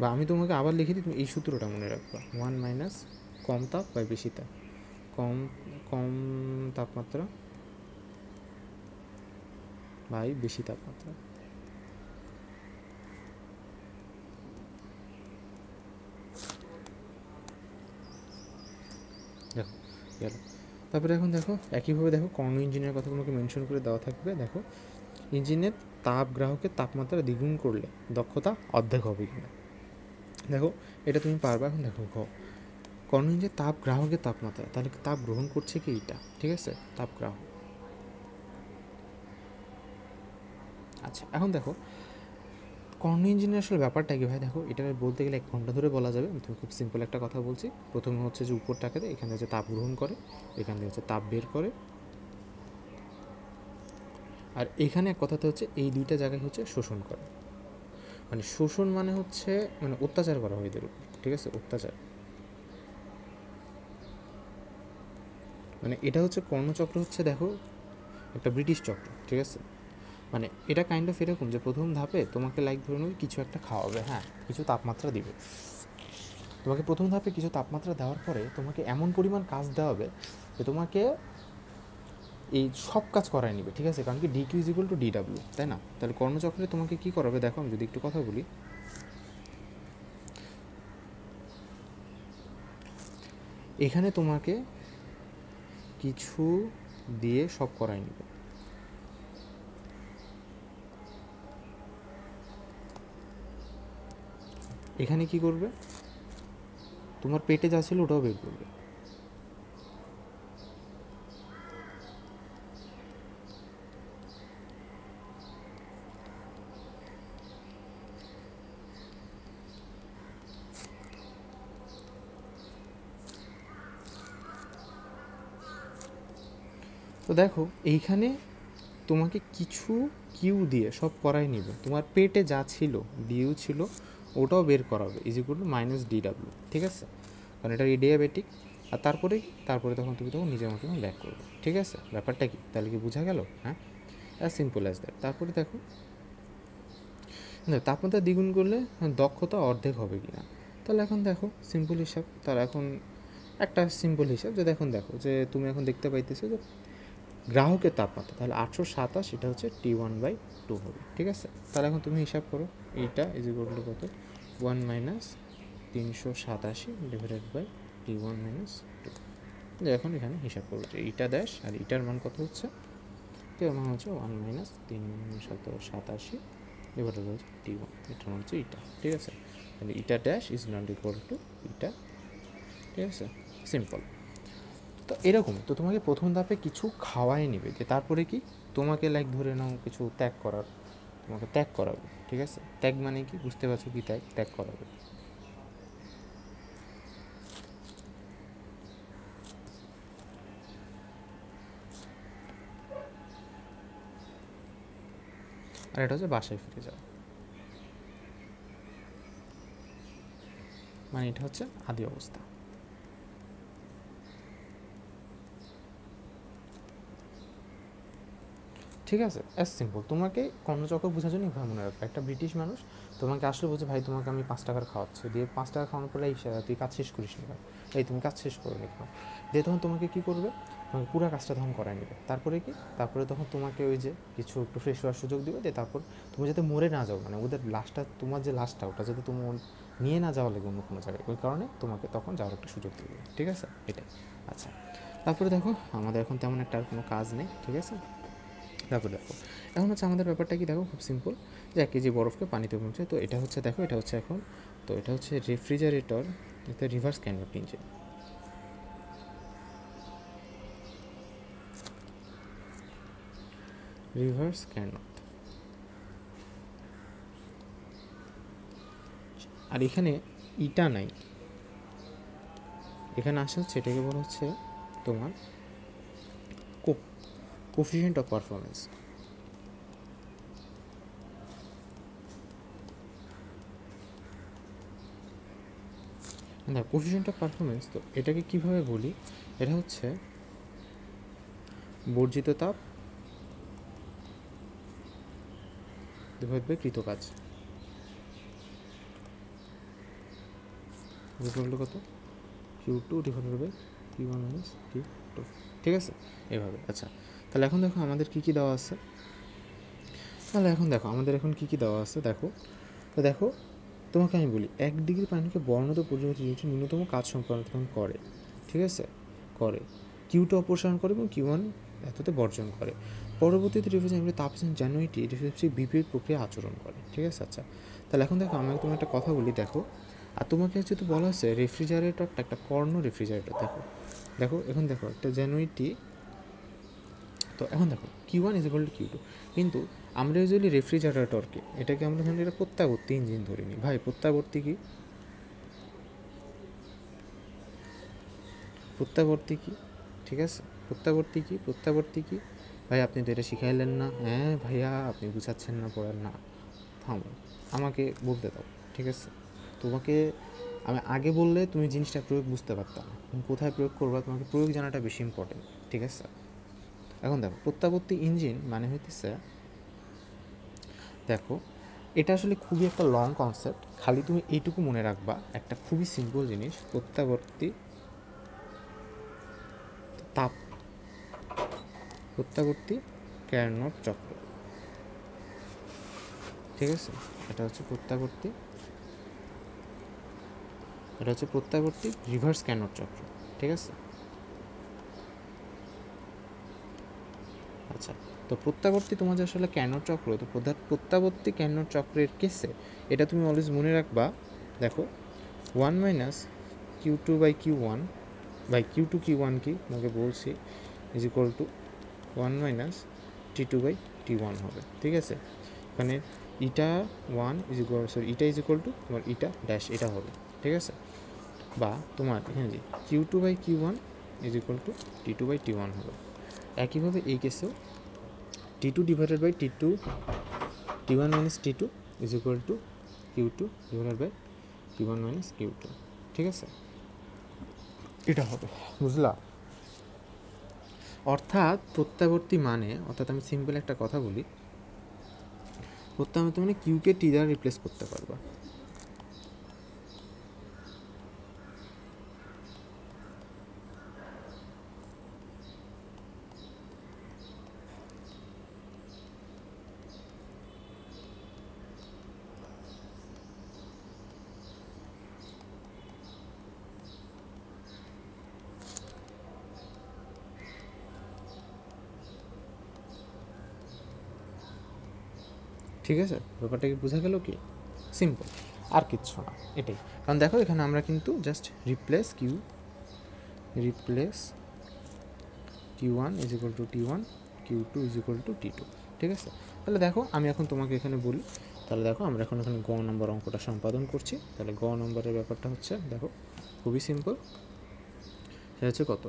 বা আমি তোমাকে আবার লিখে দিই, তুমি এই সূত্রটা মনে রাখবা, 1 - কম তাপ বা বেশি তাপ, কম কম তাপমাত্রা বাই বেশি তাপমাত্রা, গেল। তারপরে এখন দেখো একইভাবে দেখো কর্ণ ইঞ্জিনের কথা তোমাকে মেনশন করে দেওয়া থাকবে। দেখো ইঞ্জিনের তাপ গ্রাহকের তাপমাত্রা দ্বিগুণ করলে দক্ষতা অর্ধেক হবে কিনা। দেখো এটা তুমি পারবা। এখন দেখো কর্ণ ইঞ্জিনের তাপ গ্রাহকের তাপমাত্রা, তাহলে তাপ গ্রহণ করছে কি এটা, ঠিক আছে, তাপ গ্রাহক। আচ্ছা এখন দেখো কর্ণ ইঞ্জিনের আসলে ব্যাপারটা কি ভাই, দেখো এটা বলতে গেলে 1 ঘন্টা ধরে বলা যাবে। আমি তুমি খুব সিম্পল একটা কথা বলছি। প্রথমে হচ্ছে যে উপরটাকে এখানে হচ্ছে তাপ গ্রহণ করে, এখান থেকে হচ্ছে তাপ বের করে, আর এখানে এক কথাতে হচ্ছে এই দুইটা জায়গায় হচ্ছে শোষণ করে। মানে শোষণ মানে হচ্ছে মানে অত্যাচার করা হয় এদের উপর, ঠিক আছে, অত্যাচার। মানে এটা হচ্ছে কর্ণচক্র হচ্ছে দেখো একটা ব্রিটিশ চক্র, ঠিক আছে। মানে এটা কাইন্ড অফ এরকম যে প্রথম ধাপে তোমাকে লাইক ধরে নেবে কিছু একটা খাওয়াবে, হ্যাঁ, কিছু তাপমাত্রা দিবে তোমাকে। প্রথম ধাপে কিছু তাপমাত্রা দেওয়ার পরে তোমাকে এমন পরিমাণ কাজ দেওয়া হবে যে তোমাকে এই সব কাজ করায় নিবে, ঠিক আছে, কারণ কি DQ is equal two DW, তাই না। তাহলে কর্ণচক্রে তোমাকে কী করাবে দেখো, আমি যদি একটু কথা বলি, এখানে তোমাকে কিছু দিয়ে সব করায় নিবে। এখানে কি করবে, তোমার পেটে যা ছিল ওটাও বের করবে। তো দেখো এইখানে তোমাকে কিছু কিউ দিয়ে সব করাই নিবে। তোমার পেটে যা ছিল ডিউ ছিল ওটাও বের করাবে is equal two minus DW, ঠিক আছে, কারণ এটা এডিয়াবেটিক। আর তারপরে তখন তুমি নিজের মতো ব্যাক করবে, ঠিক আছে। ব্যাপারটা কি তাহলে কি বোঝা গেল? হ্যাঁ, অ্যাজ সিম্পল অ্যাজ দ্যাট। তারপরে দেখো তাপমাত্রা দ্বিগুণ করলে দক্ষতা অর্ধেক হবে কি না। তাহলে এখন দেখো সিম্পল হিসাব, তার এখন একটা সিম্পল হিসাব যে এখন দেখো যে তুমি এখন দেখতে পাইতেছো যে গ্রাহকের তাপমাত্রা, তাহলে 827, এটা হচ্ছে T1/2 হবে, ঠিক আছে। তাহলে এখন তুমি হিসাব করো, এইটা ইজ ইকুয়াল টু কত, 1 মাইনাস 387 ডিভাইডেড বাই T1-2। এখন এখানে হিসাব করবো যে এইটা ড্যাশ আর এইটার মান কত হচ্ছে, এটার মান হচ্ছে 1 মাইনাস 387 ডিভাইডেড বাই T1, এটার মান হচ্ছে এইটা, ঠিক আছে। তাহলে eta dash is not equal to eta, ঠিক আছে, সিম্পল। তো এরকম তো তোমাকে প্রথম ধাপে কিছু খাওয়াই নেবে, যে তারপরে কি তোমাকে লাইক ধরে নাও কিছু ত্যাগ করার, তোমাকে ত্যাগ করাবে, ঠিক আছে। ত্যাগ মানে কি বুঝতে পারছো, কি ত্যাগ করাবে। আর এটা হচ্ছে বাসায় ফিরে যাওয়া, মানে এটা হচ্ছে আদি অবস্থা। ঠিক আছে, অ্যাজ সিম্পল। তোমাকে কর্ণচক্র বোঝার জন্য এভাবে মনে রাখবে, একটা ব্রিটিশ মানুষ তোমাকে আসলে বলছে ভাই তোমাকে আমি 5 টাকার খাওয়াচ্ছি, দিয়ে 5 টাকা খাওয়ানোর পরে এই তুই কাজ শেষ করিস নি, তুমি কাজ শেষ করো নি কেন, দিয়ে তখন তোমাকে কী করবে, তোমাকে পুরো কাজটা তখন করায় নেবে। তারপরে কি, তারপরে তখন তোমাকে ওই যে কিছু একটু ফ্রেশ হওয়ার সুযোগ দেবে, দিয়ে তারপর তুমি যাতে মরে না যাও, মানে ওদের লাশটা, তোমার যে লাশটা ওটা যাতে তুমি নিয়ে না যাওয়া লাগে অন্য কোনো জায়গায়, ওই কারণে তোমাকে তখন যাওয়ার একটা সুযোগ দেবে, ঠিক আছে, এটাই। আচ্ছা তারপরে দেখো আমাদের এখন তেমন একটা আর কোনো কাজ নেই, ঠিক আছে। তারপর দেখো এখন হচ্ছে আমাদের ব্যাপারটা কি, দেখো খুব সিম্পল, যে 1 কেজি বরফকে পানিতে পৌঁছে। তো এটা হচ্ছে দেখো, এটা হচ্ছে এখন, তো এটা হচ্ছে রেফ্রিজারেটর, এটা রিভার্স ক্যানোট ইঞ্জিন। রিভার্স ক্যানোট। আর এখানে ইটা নাই, এখানে আসা হচ্ছে এটাকে বলা হচ্ছে তোমার কোফিশিয়েন্ট অফ পারফরমেন্স। না, কোফিশিয়েন্ট অফ পারফরমেন্স, তো এটাকে কীভাবে বলি, এটা হচ্ছে বর্জিত তাপ ডিভাইড বাই কৃত কাজ, কত, Q2 divided by T1 minus T2, ঠিক আছে, এভাবে। আচ্ছা তাহলে এখন দেখো আমাদের কী কী দেওয়া আছে, তাহলে এখন দেখো আমাদের এখন কী কী দেওয়া আছে দেখো। তো দেখো তোমাকে আমি বলি 1 ডিগ্রি পানিকে বর্ণত পর্যবেক্ষিত ন্যূনতম কাজ সম্পাদন করে, ঠিক আছে, করে Q2 অপসারণ করে এবং Q1 এততে বর্জন করে। পরবর্তীতে রেফ্রিজারেন্টে তাপজানুইটি রিফ্লেক্সিভ বিপরীত প্রক্রিয়া আচরণ করে, ঠিক আছে? আচ্ছা, তাহলে এখন দেখো আমি তোমাকে একটা কথা বলি, দেখো আর তোমাকে যেহেতু বলা হচ্ছে রেফ্রিজারেটরটা একটা কর্ণ রেফ্রিজারেটর, দেখো দেখো এখন দেখো একটা জানুইটি, তো এখন দেখো Q1 is equal to Q2, কিন্তু আমরা ইউজুয়ালি রেফ্রিজারেটরকে এটাকে আমরা ধরি এটা প্রত্যাবর্তী ইঞ্জিন ধরে নিই। ভাই প্রত্যাবর্তী কি? প্রত্যাবর্তী কি? ঠিক আছে, প্রত্যাবর্তী কি? প্রত্যাবর্তী কি? ভাই আপনি তো এটা শিখাইলেন না। হ্যাঁ ভাইয়া আপনি বুঝাচ্ছেন না, পড়ার না, থামো, আমাকে বলতে দাও, ঠিক আছে? তোমাকে আমি আগে বললে তুমি জিনিসটা প্রয়োগ বুঝতে পারতাম না, তুমি কোথায় প্রয়োগ করবা তোমাকে প্রয়োগ জানাটা বেশি ইম্পর্টেন্ট, ঠিক আছে? এখন দেখো প্রত্যাবর্তী ইঞ্জিন মানে হইতেছে, দেখো এটা আসলে খুবই একটা লং কনসেপ্ট, খালি তুমি এইটুকু মনে রাখবা একটা খুবই সিম্পল জিনিস, প্রত্যাবর্তী তাপ, প্রত্যাবর্তী ক্যারনোট চক্র, ঠিক আছে? এটা হচ্ছে প্রত্যাবর্তী, এটা হচ্ছে প্রত্যাবর্তী রিভার্স ক্যারনোট চক্র, ঠিক আছে? আচ্ছা, তো প্রত্যাবর্তী তোমার যে আসলে ক্যারনোট চক্র, তো প্রত্যাবর্তী ক্যারনোট চক্রের কেসে এটা তুমি অলওয়েজ মনে রাখবা, দেখো 1 minus Q2 by Q1 by Q2 Q1 কি তোমাকে বলছি is equal to 1 minus T2 by T1 হবে, ঠিক আছে? এখানে eta 1 is equal, sorry eta is equal to তোমার ইটা ড্যাশ এটা হবে, ঠিক আছে? বা তোমার এখানে যে Q2 by Q1 is equal to T2 by T1 হবে। একইভাবে এই কেসেও T2 divided by T1 minus T2 is equal to Q2 divided by T1 minus Q2, ঠিক আছে? এটা হবে, বুঝলা? অর্থাৎ প্রত্যাবর্তী মানে, অর্থাৎ আমি সিম্পল একটা কথা বলি, প্রত্যাবর্তী মানে কিউকে টি দ্বারা রিপ্লেস করতে পারবা। ঠিক আছে, ব্যাপারটা কি বোঝা গেল? কি সিম্পল, আর কিচ্ছু না, এটাই। কারণ দেখো এখানে আমরা কিন্তু just replace T1 is equal two T1, Q2 is equal to T2, ঠিক আছে? তাহলে দেখো আমি এখন তোমাকে এখানে বলি, তাহলে দেখো আমরা এখন এখানে গ নম্বর অঙ্কটা সম্পাদন করছি। তাহলে গ নম্বরের ব্যাপারটা হচ্ছে দেখো খুবই সিম্পল, সেটা হচ্ছে কত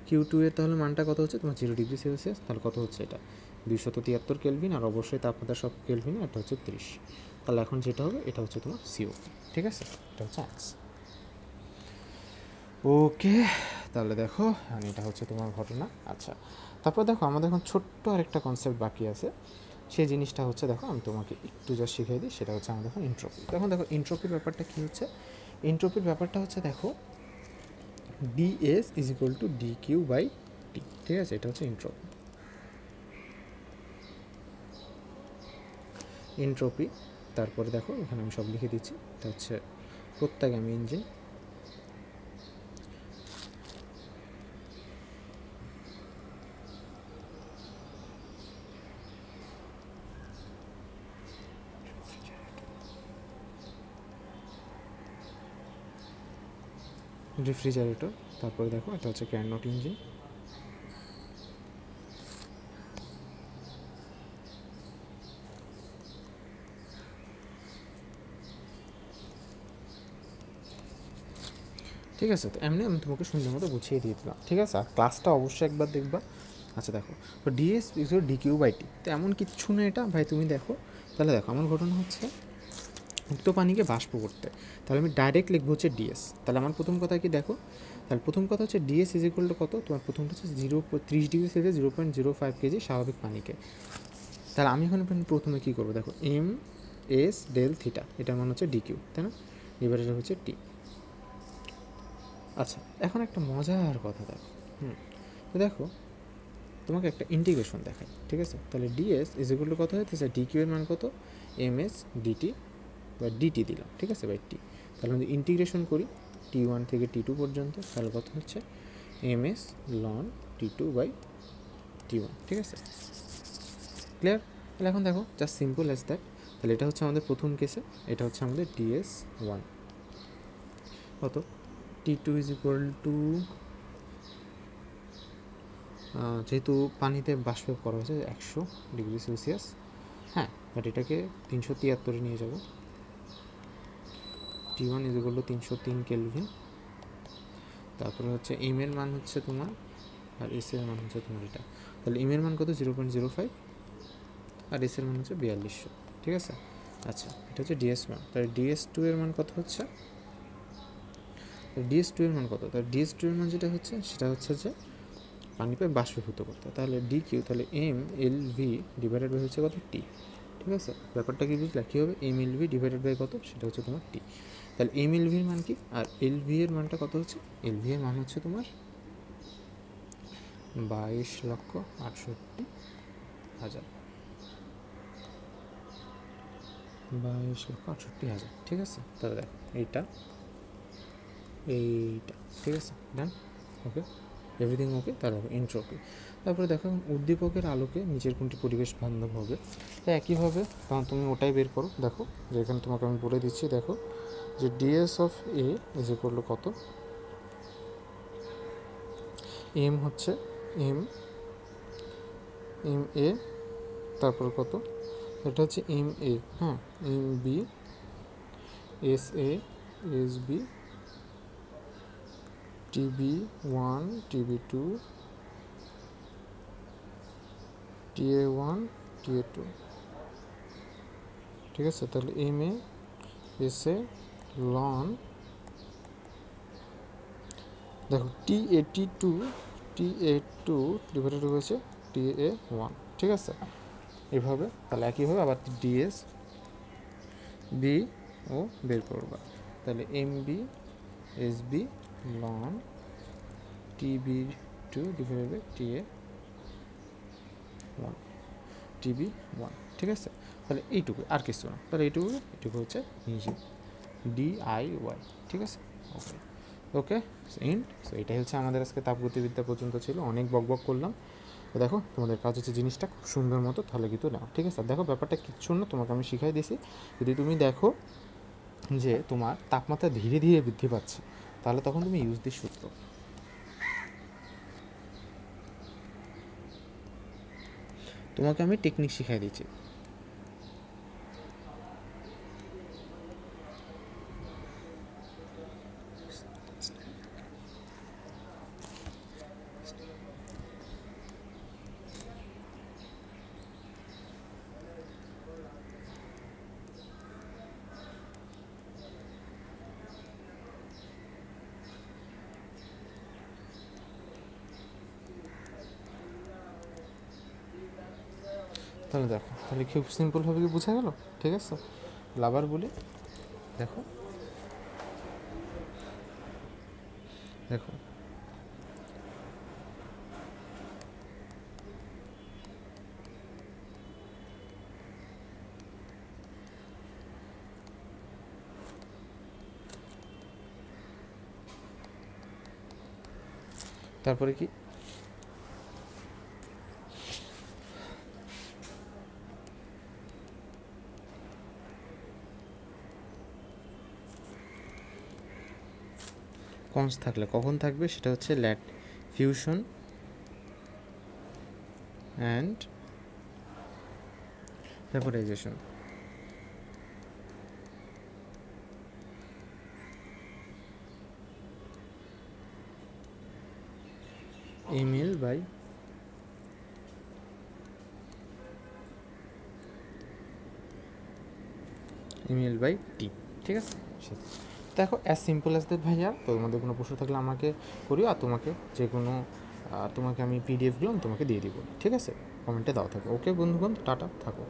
Q2 এর তাহলে মানটা কত হচ্ছে তোমার 0 ডিগ্রি সেলসিয়াস, তাহলে কত হচ্ছে এটা 273 কেলভিন, আর অবশ্যই তাপমাত্রা সব কেলভিন, এটা হচ্ছে 30। তাহলে এখন যেটা হবে এটা হচ্ছে তোমার CO, ঠিক আছে? এটা হচ্ছে আনসার। ওকে, তাহলে দেখো এটা হচ্ছে তোমার ঘটনা। আচ্ছা, তারপর দেখো আমাদের এখন ছোট্ট আরেকটা কনসেপ্ট বাকি আছে, সেই জিনিসটা হচ্ছে দেখো আমি তোমাকে একটু জাস্ট শিখিয়ে দিই, সেটা হচ্ছে আমাদের এখন এন্ট্রপি। এখন দেখো এন্ট্রপির ব্যাপারটা কী হচ্ছে, এন্ট্রপির ব্যাপারটা হচ্ছে দেখো DS is equal to DQ by T, ঠিক আছে? এটা হচ্ছে এন্ট্রপি। এন্ট্রপি তারপরে দেখো এখানে আমি সব লিখে দিচ্ছি, এটা হচ্ছে প্রত্যাগামী ইঞ্জিন, রেফ্রিজারেটর, তারপরে দেখো এটা হচ্ছে ক্যারনোট ইঞ্জিন, ঠিক আছে? তো এমনি আমি তোমাকে সুন্দর মতো গুছিয়ে দিয়ে দিলাম, ঠিক আছে? আর ক্লাসটা অবশ্যই একবার দেখবা। আচ্ছা দেখো, তো DS equal DQ by T, তো এমন কিচ্ছু না এটা ভাই, তুমি দেখো তাহলে দেখো আমার ঘটনা হচ্ছে মুক্ত পানিকে বাষ্প করতে, তাহলে আমি ডাইরেক্ট লিখবো হচ্ছে DS। তাহলে আমার প্রথম কথা কি দেখো, তাহলে প্রথম কথা হচ্ছে DS ইজ ইকুয়াল টু কত, তোমার প্রথমটা হচ্ছে 30 ডিগ্রি সেলসিয়াস 0.05 কেজি স্বাভাবিক পানিকে। তাহলে আমি এখন প্রথমে কী করবো দেখো, MS ডেল থিটা, এটার মানে হচ্ছে DQ, তাই না? ডিভাইডেড হচ্ছে T। আচ্ছা, এখন একটা মজার কথা দেখো, তো দেখো তোমাকে একটা ইন্টিগ্রেশন দেখাই, ঠিক আছে? তাহলে DS ইজ ইকুয়াল টু কত হইতেছে, DQ এর মান কত, MS DT বা DT দিলাম, ঠিক আছে, বাই T। তাহলে যদি ইন্টিগ্রেশন করি T1 থেকে T2 পর্যন্ত, তাহলে কত হচ্ছে ms ln T2/T1, ঠিক আছে? ক্লিয়ার? তাহলে এখন দেখো জাস্ট সিম্পল অ্যাজ দ্যাট। তাহলে এটা হচ্ছে আমাদের প্রথম কেসে, এটা হচ্ছে আমাদের DS1 কত T2 ইজ ইকুয়াল টু, যেহেতু পানিতে বাষ্প করা হয়েছে 100°C, হ্যাঁ, বাট এটাকে 373 নিয়ে যাব। T1 is equal two 303 kelvin. তারপরে হচ্ছে এম এর মান হচ্ছে তোমার, আর এস এর মান হচ্ছে তোমার এটা। তাহলে এম এর মান কত 0.05, আর এস এর মান হচ্ছে 4200, ঠিক আছে? আচ্ছা, এটা হচ্ছে DS1। তাহলে DS2 এর মান কত হচ্ছে? DS2 এর মান কত? তাহলে DS2 এর মান যেটা হচ্ছে সেটা হচ্ছে যে পানিকে বাষ্পীভূত করতে। তাহলে DQ, তাহলে MLV ডিভাইডেড বাই হচ্ছে কত T, ঠিক আছে? ব্যাপারটা কি বুঝলে? কী হবে MLV ডিভাইডেড বাই কত, সেটা হচ্ছে তোমার T। তাহলে MLV এর মান কি, আর LV এর মানটা কত হচ্ছে? LV এর মান হচ্ছে তোমার 22,68,000, 22,68,000, ঠিক আছে? তাহলে দেখো এইটা, ঠিক আছে, ডান, ওকে, এভরিথিং ওকে। তাহলে দেখো এন্ট্রপি। তারপরে দেখো উদ্দীপকের আলোকে নিচের কোনটি পরিবেশ বান্ধব হবে। তাই একইভাবে তখন তুমি ওটাই বের করো। দেখো যেখানে তোমাকে আমি বলে দিচ্ছি, দেখো যে DS of A is equal to কত, এম হচ্ছে এম এ, তারপর কত, এটা হচ্ছে MA, হ্যাঁ, MB, SA, SB, TB1, TB2, TA1, TA2, ঠিক আছে? তাহলে MA, SA লন, দেখো TA2 ডিভাইডেড হয়েছে TA1, ঠিক আছে? এভাবে তাহলে একইভাবে আবার DS B ও বের করবা। তাহলে MB SB লন TB2 divided by TA1 TB1, ঠিক আছে? তাহলে এইটুকু, আর কিছু না। তাহলে এইটুকু হচ্ছে নিজে DIY, ঠিক আছে? ওকে ওকে, এন্ড। সো এটাই হচ্ছে আমাদের আজকে তাপগতিবিদ্যা পর্যন্ত ছিল। অনেক বকবক করলাম। তো দেখো তোমাদের কাজ হচ্ছে জিনিসটা খুব সুন্দর মতো তাহলে কিন্তু নাও, ঠিক আছে? দেখো ব্যাপারটা কিচ্ছু না, তোমাকে আমি শিখাই দিয়েছি। যদি তুমি দেখো যে তোমার তাপমাত্রা ধীরে ধীরে বৃদ্ধি পাচ্ছে, তাহলে তখন তুমি ইউজ দিস সূত্র। তোমাকে আমি টেকনিক শিখাই দিচ্ছি। তাহলে দেখো, তাহলে খুব সিম্পলভাবে কি বোঝা গেল, ঠিক আছে? লাভার বলি, দেখো দেখো তারপরে কি, কনস থাকলে কখন থাকবে, সেটা হচ্ছে lat fusion and vaporisation. ml by T, ঠিক আছে? দেখো অ্যাজ সিম্পল অ্যাজ দ্যাট ভাইয়া। তো তোমাদের কোনো প্রশ্ন থাকলে আমাকে করিও, আর তোমাকে যে কোনো তোমাকে আমি PDF গুলো আমি তোমাকে দিয়ে দিব, ঠিক আছে? কমেন্টে দাও থাকো। ওকে বন্ধুগণ, টাটা, থাকো।